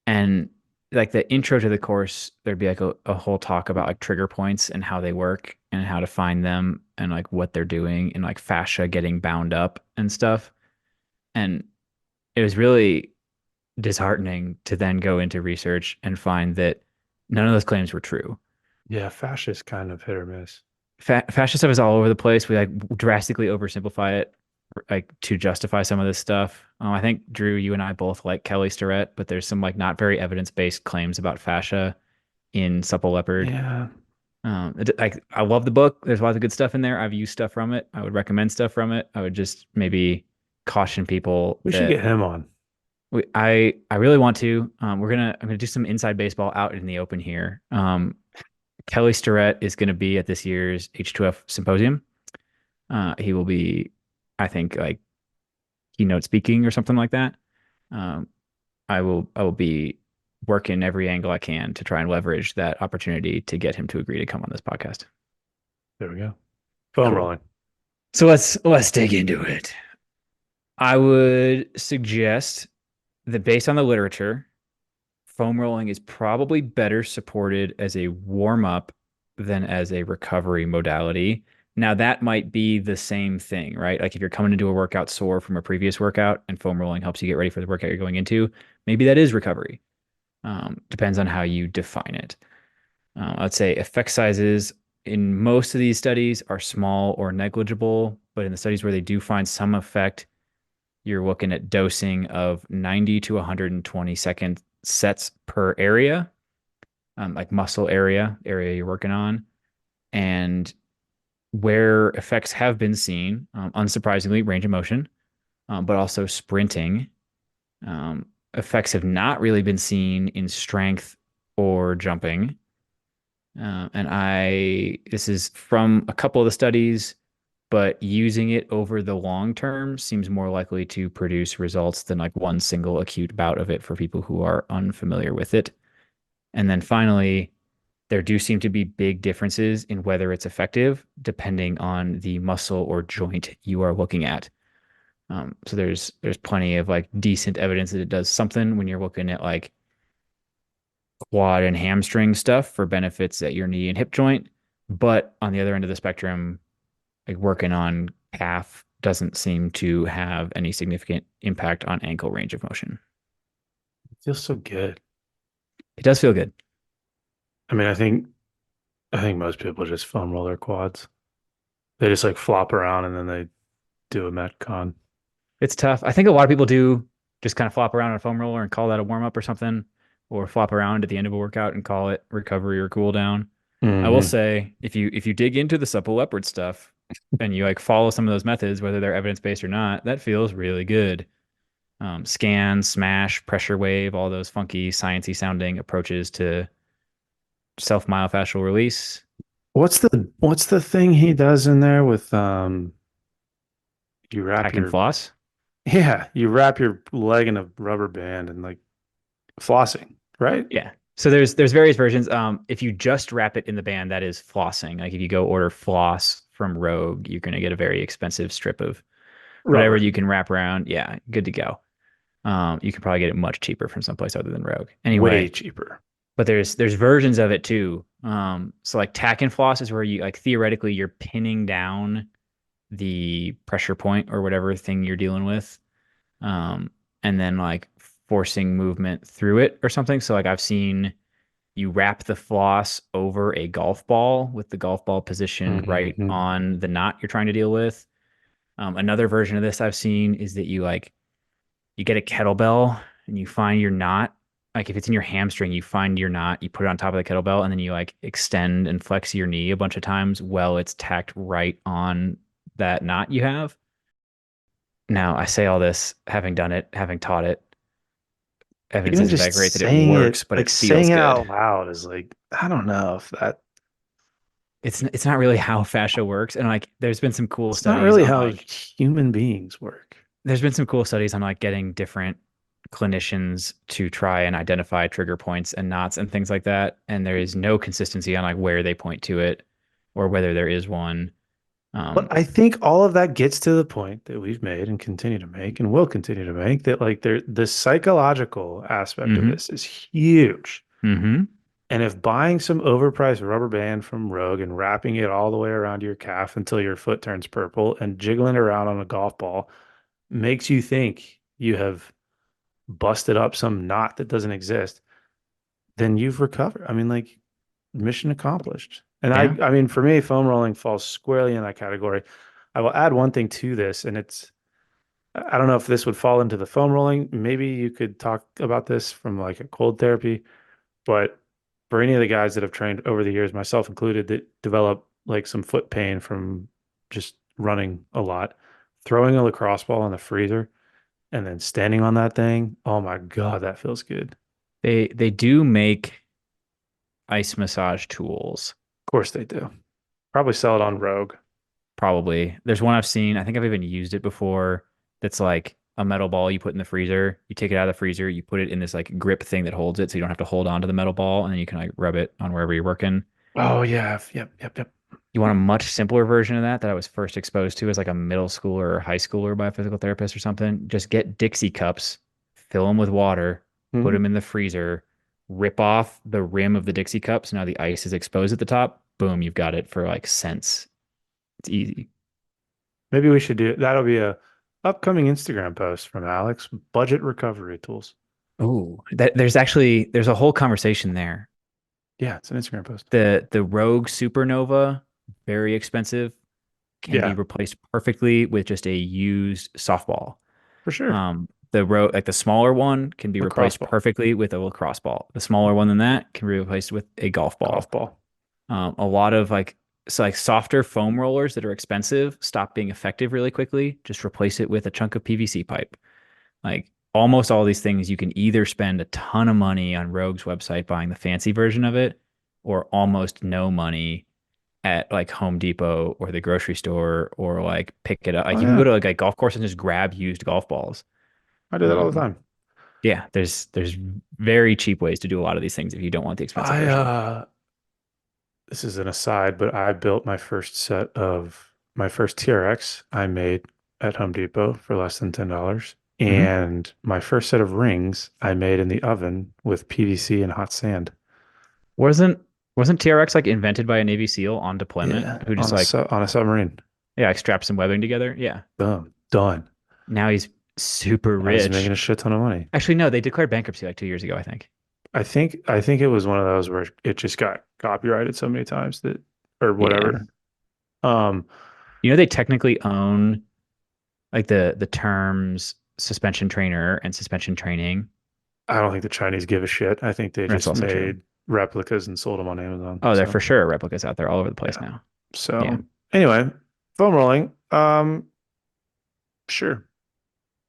And like the intro to the course, there'd be like a whole talk about like trigger points and how they work and how to find them and like what they're doing and like fascia getting bound up and stuff. And it was really disheartening to then go into research and find that none of those claims were true. Yeah, fascia is kind of hit or miss. Fascia stuff is all over the place. We like drastically oversimplify it, like to justify some of this stuff. I think Drew, you and I both like Kelly Starrett, but there's some like not very evidence-based claims about fascia in Supple Leopard. Yeah, Like I love the book. There's lots of good stuff in there. I've used stuff from it. I would recommend stuff from it. I would just maybe caution people we should that get him on. I really want to. I'm gonna do some inside baseball out in the open here. Kelly Starrett is gonna be at this year's H2F symposium. He will be, I think, like keynote speaking or something like that. Um, I will be working every angle I can to try and leverage that opportunity to get him to agree to come on this podcast. There we go. Foam Cool. rolling. So let's dig into it. I would suggest that based on the literature, foam rolling is probably better supported as a warm up than as a recovery modality. Now, that might be the same thing, right? Like if you're coming into a workout sore from a previous workout and foam rolling helps you get ready for the workout you're going into, maybe that is recovery. Depends on how you define it. I'd say effect sizes in most of these studies are small or negligible, but in the studies where they do find some effect, you're looking at dosing of 90 to 120 second sets per area, like muscle area you're working on. And where effects have been seen, unsurprisingly, range of motion, but also sprinting. Effects have not really been seen in strength or jumping. This is from a couple of the studies, but using it over the long term seems more likely to produce results than like one single acute bout of it for people who are unfamiliar with it. And then finally, there do seem to be big differences in whether it's effective depending on the muscle or joint you are looking at. So there's plenty of like decent evidence that it does something when you're looking at like quad and hamstring stuff for benefits at your knee and hip joint. But on the other end of the spectrum, like working on calf doesn't seem to have any significant impact on ankle range of motion. It feels so good. It does feel good. I mean, I think most people just foam roll their quads. They just like flop around and then they do a Metcon. It's tough. I think a lot of people do just kind of flop around on a foam roller and call that a warm up or something, or flop around at the end of a workout and call it recovery or cool down. I will Hmm. say if you dig into the supple leopard stuff and you like follow some of those methods, whether they're evidence based or not, that feels really good. Scan, smash, pressure wave, all those funky sciencey sounding approaches to self myofascial release. What's the thing he does in there with you wrap Tack and your floss. yeah, you wrap your leg in a rubber band and like flossing, right? Yeah. So there's various versions. If you just wrap it in the band, that is flossing. Like if you go order floss from Rogue, you're gonna get a very expensive strip of whatever Rubber. you can wrap around. Yeah, good to go. You can probably get it much cheaper from someplace other than Rogue. Way Anyway, cheaper. but there's versions of it too. So like tack and floss is where you like theoretically you're pinning down the pressure point or whatever thing you're dealing with, um, and then like forcing movement through it or something. So like I've seen you wrap the floss over a golf ball with the golf ball positioned right Hmm. on the knot you're trying to deal with. Another version of this I've seen is that you get a kettlebell and you find your knot. Like if it's in your hamstring, you find your knot, you put it on top of the kettlebell, and then you like extend and flex your knee a bunch of times while it's tacked right on that knot you have. Now, I say all this having done it, having taught it. Evidence Even isn't just that great that it saying works, it, but like it feels saying it good. out loud is like, I don't know if that It's not really how fascia works, and like it's not really how human beings work. there's been some cool studies on like getting different clinicians to try and identify trigger points and knots and things like that. And there is no consistency on like where they point to it or whether there is one. But Um, I think all of that gets to the point that we've made and continue to make and will continue to make that like the psychological aspect of hmm this is huge. hmm And if buying some overpriced rubber band from Rogue and wrapping it all the way around your calf until your foot turns purple and jiggling around on a golf ball makes you think you have busted up some knot that doesn't exist, then you've recovered. I mean, like mission accomplished. And I, Yeah. I mean, for me, foam rolling falls squarely in that category. I will add one thing to this, and I don't know if this would fall into the foam rolling. Maybe you could talk about this from like a cold therapy, but for any of the guys that have trained over the years, myself included, that develop like some foot pain from just running a lot, throwing a lacrosse ball in the freezer and then standing on that thing. Oh my God, that feels good. They do make ice massage tools. Of course they do. Probably sell it on Rogue. Probably. There's one I've seen. I think I've even used it before. That's like a metal ball you put in the freezer. You take it out of the freezer, you put it in this like grip thing that holds it so you don't have to hold on to the metal ball and then you can like rub it on wherever you're working. Oh yeah. Yep. Yep. Yep. You want a much simpler version of that I was first exposed to as like a middle schooler or high schooler by a physical therapist or something. Just get Dixie cups, fill them with water, put Hmm. them in the freezer, rip off the rim of the Dixie cup. So now the ice is exposed at the top. Boom, you've got it for like cents. It's easy. Maybe we should do that'll be a upcoming Instagram post from Alex, budget recovery tools. Oh, there's a whole conversation there. Yeah, it's an Instagram post. The Rogue Supernova, very expensive, can be Yeah, replaced perfectly with just a used softball. for sure. The Rogue, like the smaller one, can be Lacrosse replaced ball, perfectly with a lacrosse ball. The smaller one than that can be replaced with a golf golf ball. ball. A lot of like softer foam rollers that are expensive stop being effective really quickly. Just replace it with a chunk of PVC pipe. Like almost all these things, you can either spend a ton of money on Rogue's website buying the fancy version of it, or almost no money at like Home Depot or the grocery store, or like pick it up. Oh Like you can go yeah, to like a golf course and just grab used golf balls. I do that all the Um, time. yeah, there's very cheap ways to do a lot of these things if you don't want the expensive I version. this is an aside, but I built my first TRX I made at Home Depot for less than $10. Hmm. And my first set of rings I made in the oven with PVC and hot sand. Wasn't wasn't TRX like invented by a Navy SEAL on deployment Yeah, who just like on a submarine. yeah, like strapped some webbing together? Yeah. Boom, done. Now he's super Now he's making rich. a shit ton of money. Actually, no, they declared bankruptcy like 2 years ago, I think. I think it was one of those where it just got copyrighted so many times that or Yeah. whatever. Um, You know they technically own like the terms suspension trainer and suspension training. I don't think the Chinese give a shit. I think they That's just also true. made replicas and sold them on Amazon. Oh, there for sure are replicas out there all over the place Yeah. now. Yeah. So anyway, foam rolling. Sure,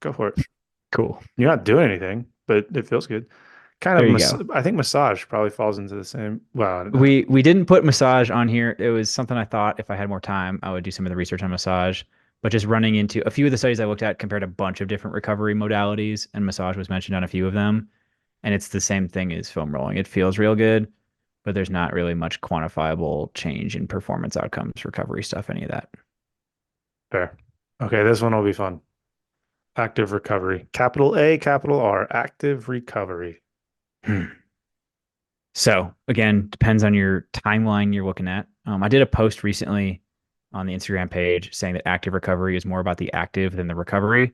go for it. Cool. You're not doing anything, but it feels good. Kind of, There you go. I think massage probably falls into the same. Well, We didn't put massage on here. It was something I thought if I had more time, I would do some of the research on massage. But just running into a few of the studies I looked at compared a bunch of different recovery modalities, and massage was mentioned on a few of them. And it's the same thing as foam rolling. It feels real good, but there's not really much quantifiable change in performance outcomes, recovery stuff, any of that. fair. Okay, this one will be fun. Active recovery. Capital A, capital R. Active recovery. So again, depends on your timeline you're looking at. I did a post recently on the Instagram page saying that active recovery is more about the active than the recovery.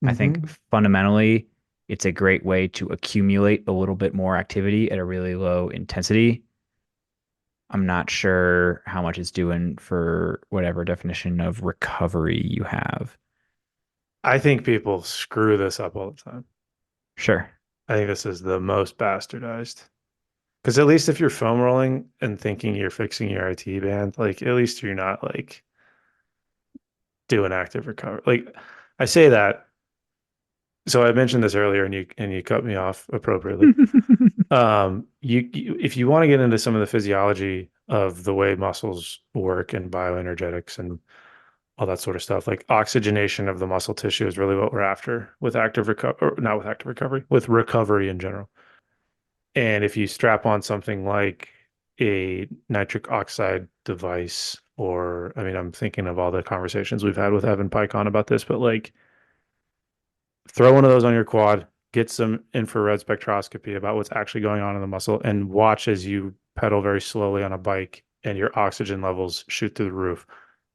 I think Hmm. fundamentally, it's a great way to accumulate a little bit more activity at a really low intensity. I'm not sure how much it's doing for whatever definition of recovery you have. I think people screw this up all the time. Sure. I think this is the most bastardized. Because at least if you're foam rolling and thinking you're fixing your IT band, like at least you're not like doing active recovery. Like I say that, so I mentioned this earlier and you cut me off appropriately. If you want to get into some of the physiology of the way muscles work and bioenergetics and all that sort of stuff, like oxygenation of the muscle tissue is really what we're after with active recovery, not with active recovery, with recovery in general. And if you strap on something like a nitric oxide device, or I mean, I'm thinking of all the conversations we've had with Evan Pycon about this, but like throw one of those on your quad, get some infrared spectroscopy about what's actually going on in the muscle, and watch as you pedal very slowly on a bike and your oxygen levels shoot through the roof.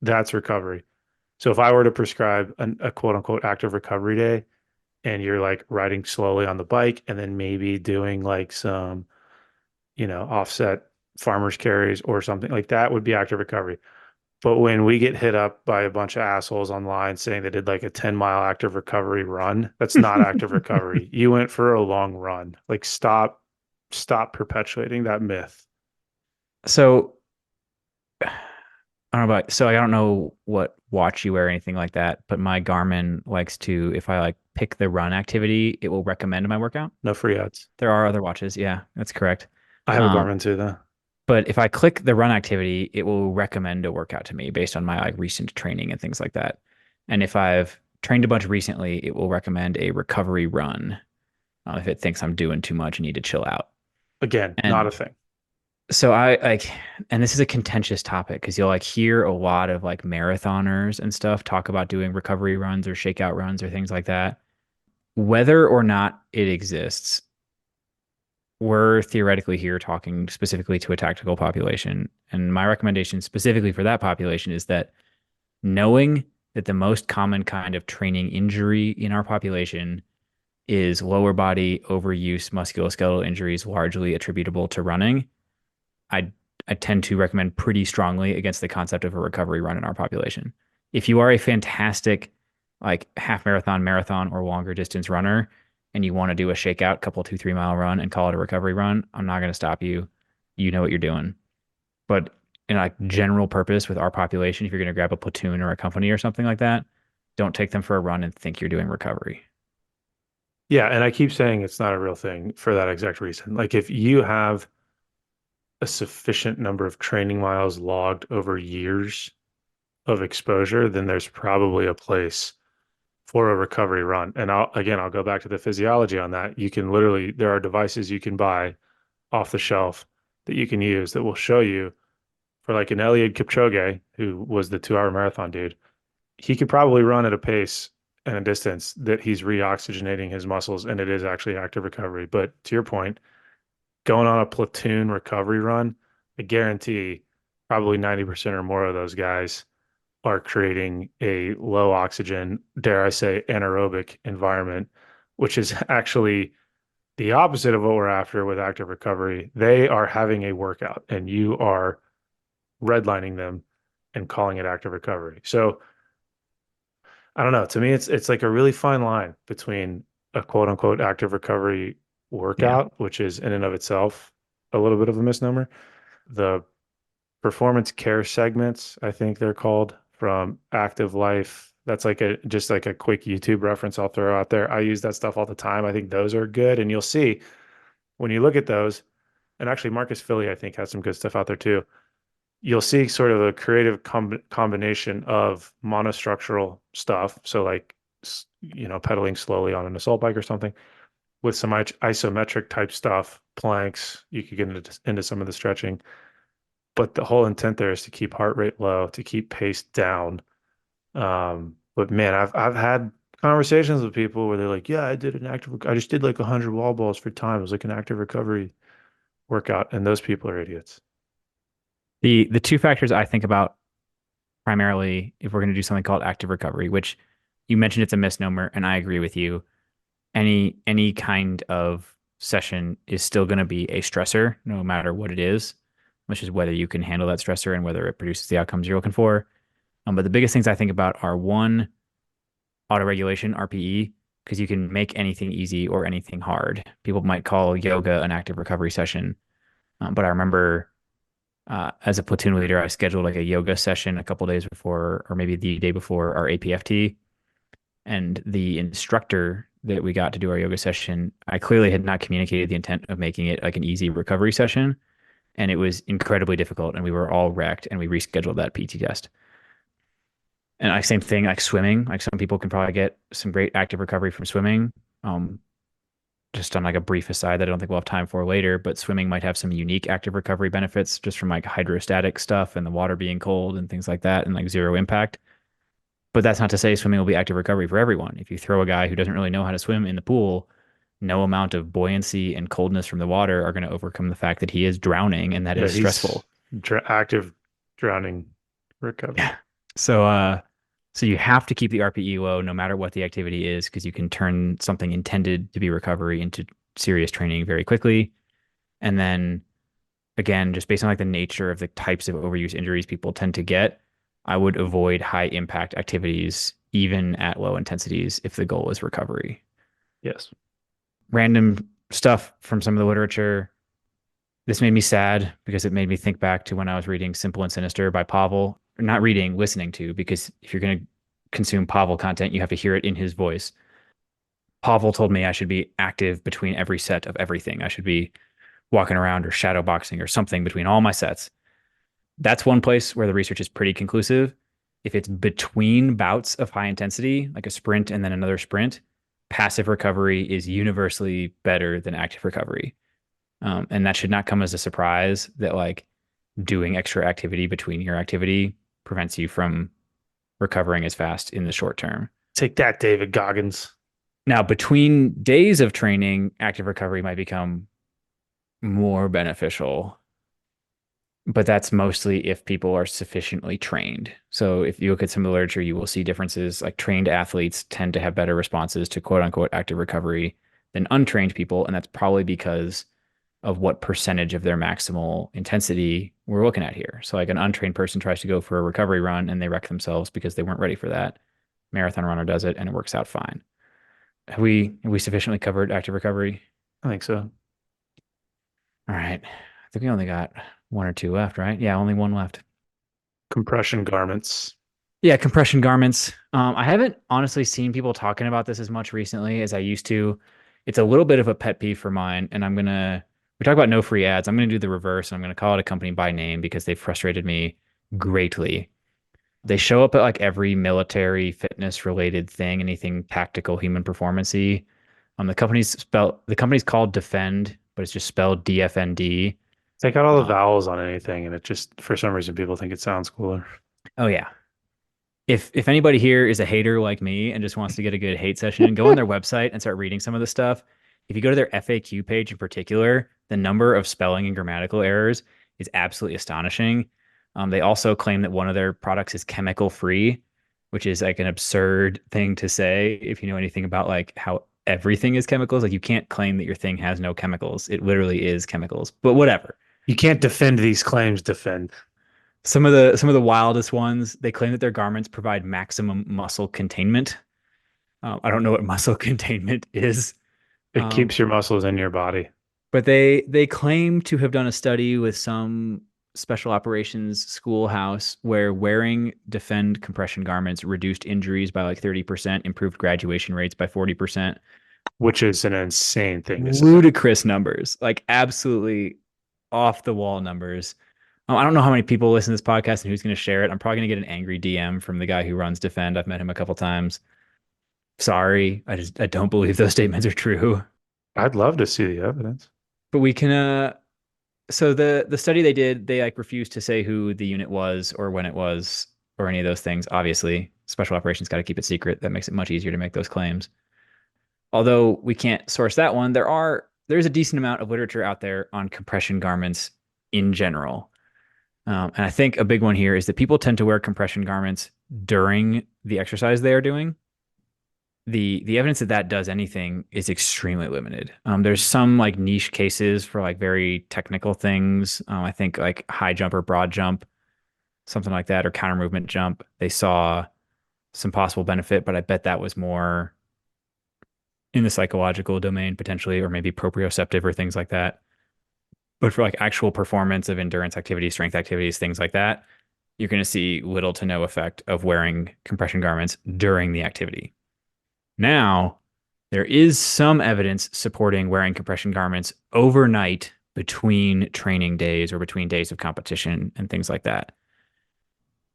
That's recovery. So if I were to prescribe a quote unquote active recovery day, and you're like riding slowly on the bike and then maybe doing like some, offset farmers carries or something like that would be active recovery. But when we get hit up by a bunch of assholes online saying they did like a 10-mile active recovery run, that's not active recovery. You went for a long run. Like stop perpetuating that myth. So I don't know about, so I don't know what watch you wear or anything like that, but my Garmin likes to, if I like pick the run activity, it will recommend my workout. No free ads. There are other watches. Yeah, that's correct. I have a Um, Garmin too, though. but if I click the run activity, it will recommend a workout to me based on my like recent training and things like that. And if I've trained a bunch recently, it will recommend a recovery run if it thinks I'm doing too much and need to chill out. Again, not And a thing. so I like, and this is a contentious topic because you'll like hear a lot of like marathoners and stuff talk about doing recovery runs or shakeout runs or things like that. Whether or not it exists, we're theoretically here talking specifically to a tactical population. And my recommendation specifically for that population is that knowing that the most common kind of training injury in our population is lower body overuse musculoskeletal injuries largely attributable to running, I I tend to recommend pretty strongly against the concept of a recovery run in our population. If you are a fantastic like half marathon, marathon, or longer distance runner, and you want to do a shakeout, couple 2, 3 mile run and call it a recovery run, I'm not going to stop you. You know what you're doing. But in like general purpose with our population, if you're going to grab a platoon or a company or something like that, don't take them for a run and think you're doing recovery. Yeah, and I keep saying it's not a real thing for that exact reason. Like if you have a sufficient number of training miles logged over years of exposure, then there's probably a place for a recovery run. And I'll go back to the physiology on that. You can literally, there are devices you can buy off the shelf that you can use that will show you for like an Eliud Kipchoge, who was the 2 hour marathon dude, he could probably run at a pace and a distance that he's reoxygenating his muscles and it is actually active recovery. But to your point, going on a platoon recovery run, I guarantee probably 90% or more of those guys are creating a low oxygen, dare I say, anaerobic environment, which is actually the opposite of what we're after with active recovery. They are having a workout and you are redlining them and calling it active recovery. So I don't know. To me, it's like a really fine line between a quote unquote active recovery Yeah. workout, which is in and of itself a little bit of a misnomer. The performance care segments, I think they're called from Active Life. That's like a just like a quick YouTube reference I'll throw out there. I use that stuff all the time. I think those are good. And you'll see when you look at those, and actually Marcus Philly, I think, has some good stuff out there too. You'll see sort of a creative combination of monostructural stuff. So like, pedaling slowly on an assault bike or something with some isometric type stuff, planks. You could get into some of the stretching, but the whole intent there is to keep heart rate low, to keep pace down. But man, I've had conversations with people where they're like, "Yeah, I just did like 100 wall balls for time. It was like an active recovery workout," and those people are idiots. The two factors I think about primarily if we're going to do something called active recovery, which you mentioned it's a misnomer, and I agree with you. Any kind of session is still going to be a stressor, no matter what it is, which is whether you can handle that stressor and whether it produces the outcomes you're looking for. But the biggest things I think about are one, autoregulation, RPE, because you can make anything easy or anything hard. People might call yoga an active recovery session, but I remember as a platoon leader, I scheduled like a yoga session a couple days before, or maybe the day before our APFT. And the instructor that we got to do our yoga session, I clearly had not communicated the intent of making it like an easy recovery session. And it was incredibly difficult. And we were all wrecked and we rescheduled that PT test. And like same thing, like swimming, like some people can probably get some great active recovery from swimming. Um, just on like a brief aside that I don't think we'll have time for later, but swimming might have some unique active recovery benefits just from like hydrostatic stuff and the water being cold and things like that and like zero impact. But that's not to say swimming will be active recovery for everyone. If you throw a guy who doesn't really know how to swim in the pool, no amount of buoyancy and coldness from the water are going to overcome the fact that he is drowning and that Yeah, is he's stressful. active drowning recovery. Yeah. So you have to keep the RPE low no matter what the activity is because you can turn something intended to be recovery into serious training very quickly. And then again, just based on like the nature of the types of overuse injuries people tend to get, I would avoid high impact activities even at low intensities if the goal is recovery. Yes. Random stuff from some of the literature. This made me sad because it made me think back to when I was reading Simple and Sinister by Pavel. Not reading, listening to, because if you're going to consume Pavel content, you have to hear it in his voice. Pavel told me I should be active between every set of everything. I should be walking around or shadow boxing or something between all my sets. That's one place where the research is pretty conclusive. If it's between bouts of high intensity, like a sprint and then another sprint, passive recovery is universally better than active recovery. And that should not come as a surprise that like doing extra activity between your activity prevents you from recovering as fast in the short term. Take that, David Goggins. Now, between days of training, active recovery might become more beneficial, but that's mostly if people are sufficiently trained. So if you look at some of the literature, you will see differences. Like trained athletes tend to have better responses to quote unquote active recovery than untrained people. And that's probably because of what percentage of their maximal intensity we're looking at here. So like an untrained person tries to go for a recovery run and they wreck themselves because they weren't ready for that. Marathon runner does it and it works out fine. Have we sufficiently covered active recovery? I think so. All right. I think we only got one or two left, right? Yeah, only one left. Compression garments. Yeah, compression garments. I haven't honestly seen people talking about this as much recently as I used to. It's a little bit of a pet peeve for mine, and we talk about no free ads. I'm gonna do the reverse. I'm gonna call it a company by name because they frustrated me greatly. They show up at like every military fitness related thing, anything tactical human performancy. The company's called Defend, but it's just spelled DFND. Take out all the Uh, vowels on anything, and it just, for some reason, people think it sounds cooler. oh yeah, if anybody here is a hater like me and just wants to get a good hate session, go on their website and start reading some of the stuff. If you go to their FAQ page in particular, the number of spelling and grammatical errors is absolutely astonishing. They also claim that one of their products is chemical free, which is like an absurd thing to say if you know anything about like how everything is chemicals. Like you can't claim that your thing has no chemicals. It literally is chemicals. But whatever. You can't defend these claims, defend. Some of the wildest ones, they claim that their garments provide maximum muscle containment. I don't know what muscle containment is, It um, keeps your muscles in your body, but they claim to have done a study with some special operations schoolhouse where wearing defend compression garments reduced injuries by like 30%, improved graduation rates by 40%. which is an insane thing to say. Ludicrous numbers, like absolutely off the wall numbers. I don't know how many people listen to this podcast and who's going to share it. I'm probably going to get an angry DM from the guy who runs Defend. I've met him a couple times. Sorry, I don't believe those statements are true. I'd love to see the evidence. But we can so the study they did, they like refused to say who the unit was or when it was or any of those things. Obviously, special operations got to keep it secret. That makes it much easier to make those claims. Although we can't source that one, there's a decent amount of literature out there on compression garments in general. And I think a big one here is that people tend to wear compression garments during the exercise they are doing. The evidence that that does anything is extremely limited. There's some like niche cases for like very technical things. I think like high jump or broad jump, something like that, or counter movement jump. They saw some possible benefit, but I bet that was more in the psychological domain potentially, or maybe proprioceptive or things like that. But for like actual performance of endurance activities, strength activities, things like that, you're going to see little to no effect of wearing compression garments during the activity. Now, there is some evidence supporting wearing compression garments overnight between training days or between days of competition and things like that.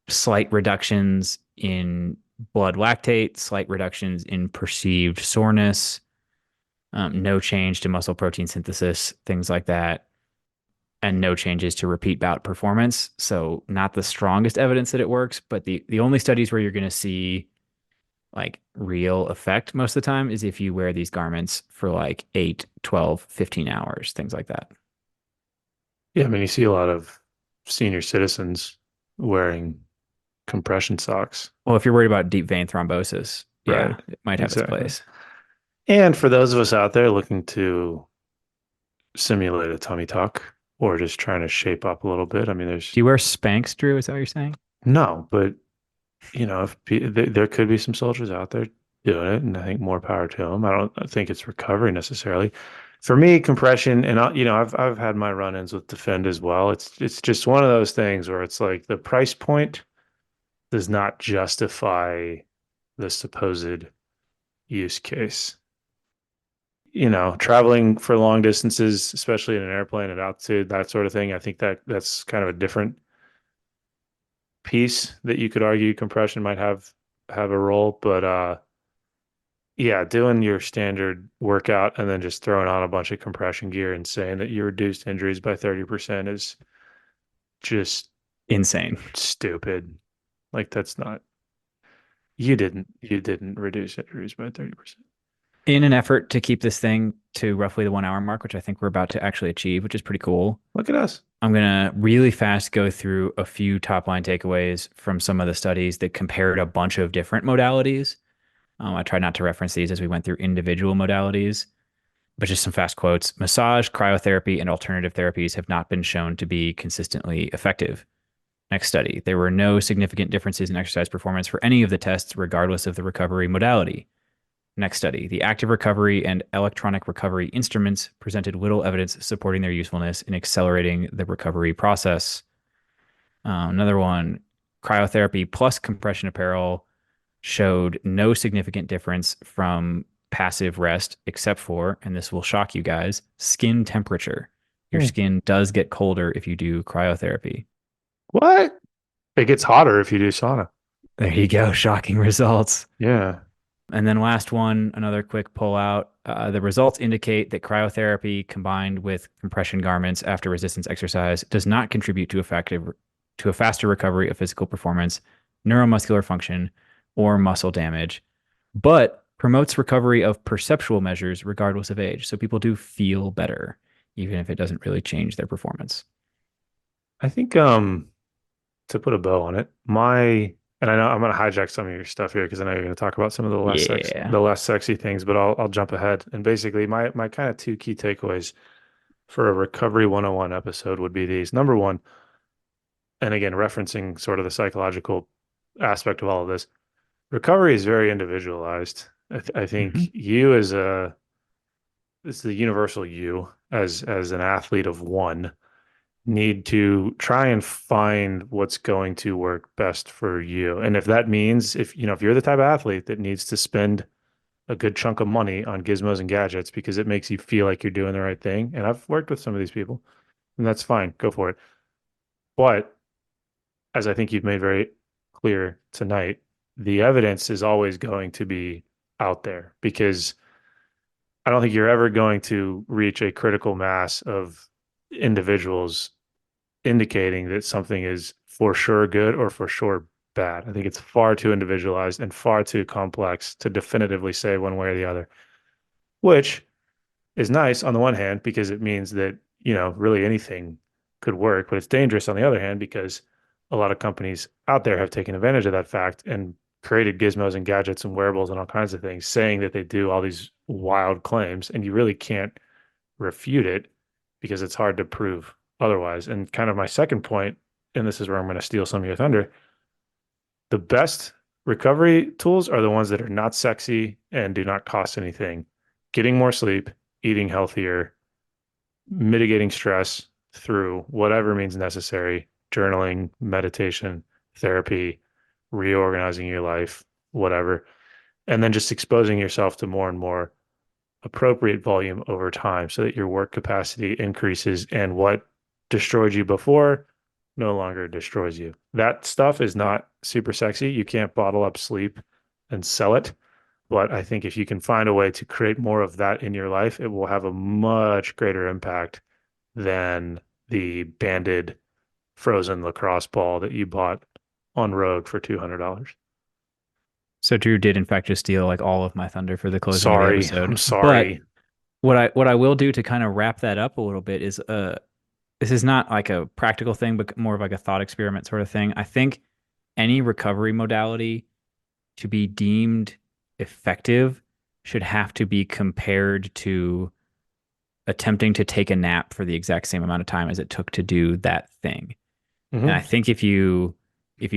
Slight reductions in blood lactate, slight reductions in perceived soreness, no change to muscle protein synthesis, things like that, and no changes to repeat bout performance. So, not the strongest evidence that it works, but the only studies where you're going to see like real effect most of the time is if you wear these garments for like 8, 12, 15 hours, things like that. Yeah, I mean, you see a lot of senior citizens wearing compression socks. Well, if you're worried about deep vein thrombosis, Right. yeah, it might have its Exactly. place. And for those of us out there looking to simulate a tummy tuck or just trying to shape up a little bit, I mean, there's Do you wear Spanx, Drew? Is that what you're saying? no, but if there could be some soldiers out there doing it, and I think more power to them. I think it's recovery necessarily. For me, compression, and I've had my run-ins with Defend as well. It's just one of those things where it's like the price point does not justify the supposed use case. Traveling for long distances, especially in an airplane at altitude, that sort of thing. I think that's kind of a different piece that you could argue compression might have a role, but yeah, doing your standard workout and then just throwing on a bunch of compression gear and saying that you reduced injuries by 30% is just Insane. stupid. Like that's not you didn't reduce injuries by 30%. In an effort to keep this thing to roughly the 1 hour mark, which I think we're about to actually achieve, which is pretty cool, Look at us. I'm going to really fast go through a few top line takeaways from some of the studies that compared a bunch of different modalities. I tried not to reference these as we went through individual modalities, but just some fast quotes. Massage, cryotherapy, and alternative therapies have not been shown to be consistently effective. Next study, there were no significant differences in exercise performance for any of the tests, regardless of the recovery modality. Next study, the active recovery and electronic recovery instruments presented little evidence supporting their usefulness in accelerating the recovery process. Another one, cryotherapy plus compression apparel showed no significant difference from passive rest, except for, and this will shock you guys, skin temperature. Your Hmm. skin does get colder if you do cryotherapy. What? It gets hotter if you do sauna. There you go. Shocking results. Yeah. And then last one, another quick pull out. The results indicate that cryotherapy combined with compression garments after resistance exercise does not contribute to a faster recovery of physical performance, neuromuscular function, or muscle damage, but promotes recovery of perceptual measures regardless of age. So people do feel better, even if it doesn't really change their performance. I think to put a bow on it, and I know I'm gonna hijack some of your stuff here because I know you're gonna talk about some of Yeah. the less sexy things, but I'll jump ahead. And basically my kind of two key takeaways for a recovery 101 episode would be these. Number one, and again, referencing sort of the psychological aspect of all of this, recovery is very individualized. I Hmm. think you as a this is the universal you as an athlete of one need to try and find what's going to work best for you. And if that means if you're the type of athlete that needs to spend a good chunk of money on gizmos and gadgets because it makes you feel like you're doing the right thing, and I've worked with some of these people, and that's fine, go for it. But as I think you've made very clear tonight, the evidence is always going to be out there because I don't think you're ever going to reach a critical mass of individuals indicating that something is for sure good or for sure bad. I think it's far too individualized and far too complex to definitively say one way or the other, which is nice on the one hand because it means that, really anything could work, but it's dangerous on the other hand because a lot of companies out there have taken advantage of that fact and created gizmos and gadgets and wearables and all kinds of things saying that they do all these wild claims and you really can't refute it because it's hard to prove otherwise. And kind of my second point, and this is where I'm going to steal some of your thunder, the best recovery tools are the ones that are not sexy and do not cost anything. Getting more sleep, eating healthier, mitigating stress through whatever means necessary, journaling, meditation, therapy, reorganizing your life, whatever. And then just exposing yourself to more and more appropriate volume over time so that your work capacity increases and what destroyed you before no longer destroys you. That stuff is not super sexy. You can't bottle up sleep and sell it. But I think if you can find a way to create more of that in your life, it will have a much greater impact than the banded frozen lacrosse ball that you bought on Rogue for $200. So Drew did in fact just steal like all of my thunder for the closing of the Sorry, I'm episode. But sorry. what I will do to kind of wrap that up a little bit is this is not like a practical thing, but more of like a thought experiment sort of thing. I think any recovery modality to be deemed effective should have to be compared to attempting to take a nap for the exact same amount of time as it took to do that thing. And I Hmm. think if you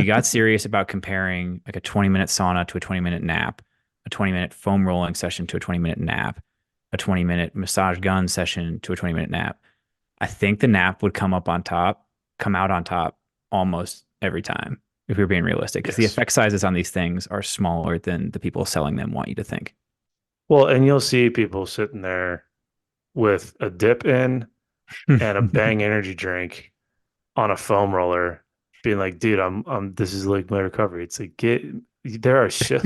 got serious about comparing like a 20-minute sauna to a 20-minute nap, a 20-minute foam rolling session to a 20-minute nap, a 20-minute massage gun session to a 20-minute nap, I think the nap would come out on top almost every time if we are being realistic, because the Yes. effect sizes on these things are smaller than the people selling them want you to think. Well, and you'll see people sitting there with a dip in and a Bang energy drink on a foam roller, being like, dude, this is like my recovery. It's like, there are shit,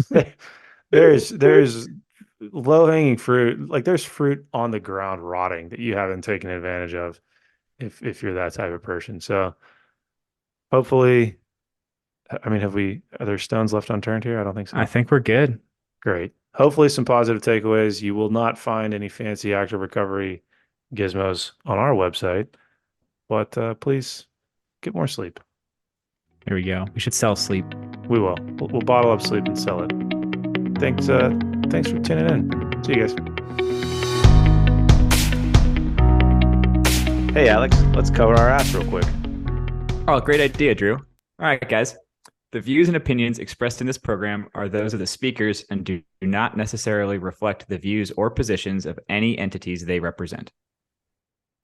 there's low hanging fruit. Like there's fruit on the ground rotting that you haven't taken advantage of if you're that type of person. So hopefully, I mean, are there stones left unturned here? I don't think I so. think we're good. Great. Hopefully, some positive takeaways. You will not find any fancy active recovery gizmos on our website, but please get more sleep. There we go. We should sell sleep. We will. We'll bottle up sleep and sell it. Thanks. Thanks for tuning in. See you guys. Hey, Alex. Let's cover our ass real quick. Oh, great idea, Drew. All right, guys. The views and opinions expressed in this program are those of the speakers and do not necessarily reflect the views or positions of any entities they represent.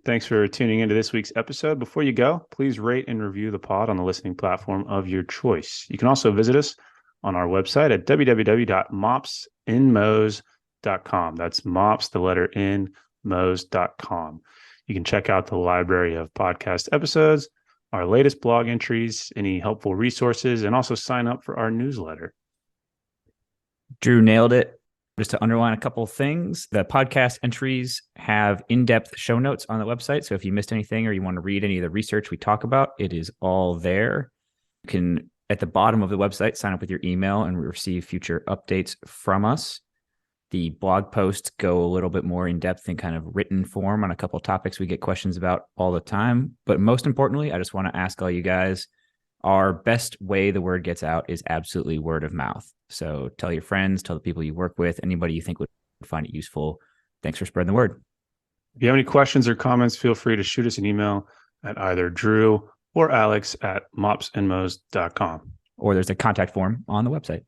Thanks for tuning into this week's episode. Before you go, please rate and review the pod on the listening platform of your choice. You can also visit us on our website at www.mopsinmos.com. That's mops, the letter N, mos.com. You can check out the library of podcast episodes, our latest blog entries, any helpful resources, and also sign up for our newsletter. Drew nailed it. Just to underline a couple of things, the podcast entries have in-depth show notes on the website. So if you missed anything or you want to read any of the research we talk about, it is all there. You can, at the bottom of the website, sign up with your email and receive future updates from us. The blog posts go a little bit more in depth in kind of written form on a couple of topics we get questions about all the time. But most importantly, I just want to ask all you guys, our best way the word gets out is absolutely word of mouth. So tell your friends, tell the people you work with, anybody you think would find it useful. Thanks for spreading the word. If you have any questions or comments, feel free to shoot us an email at either Drew or Alex at mopsinmos.com. Or there's a contact form on the website.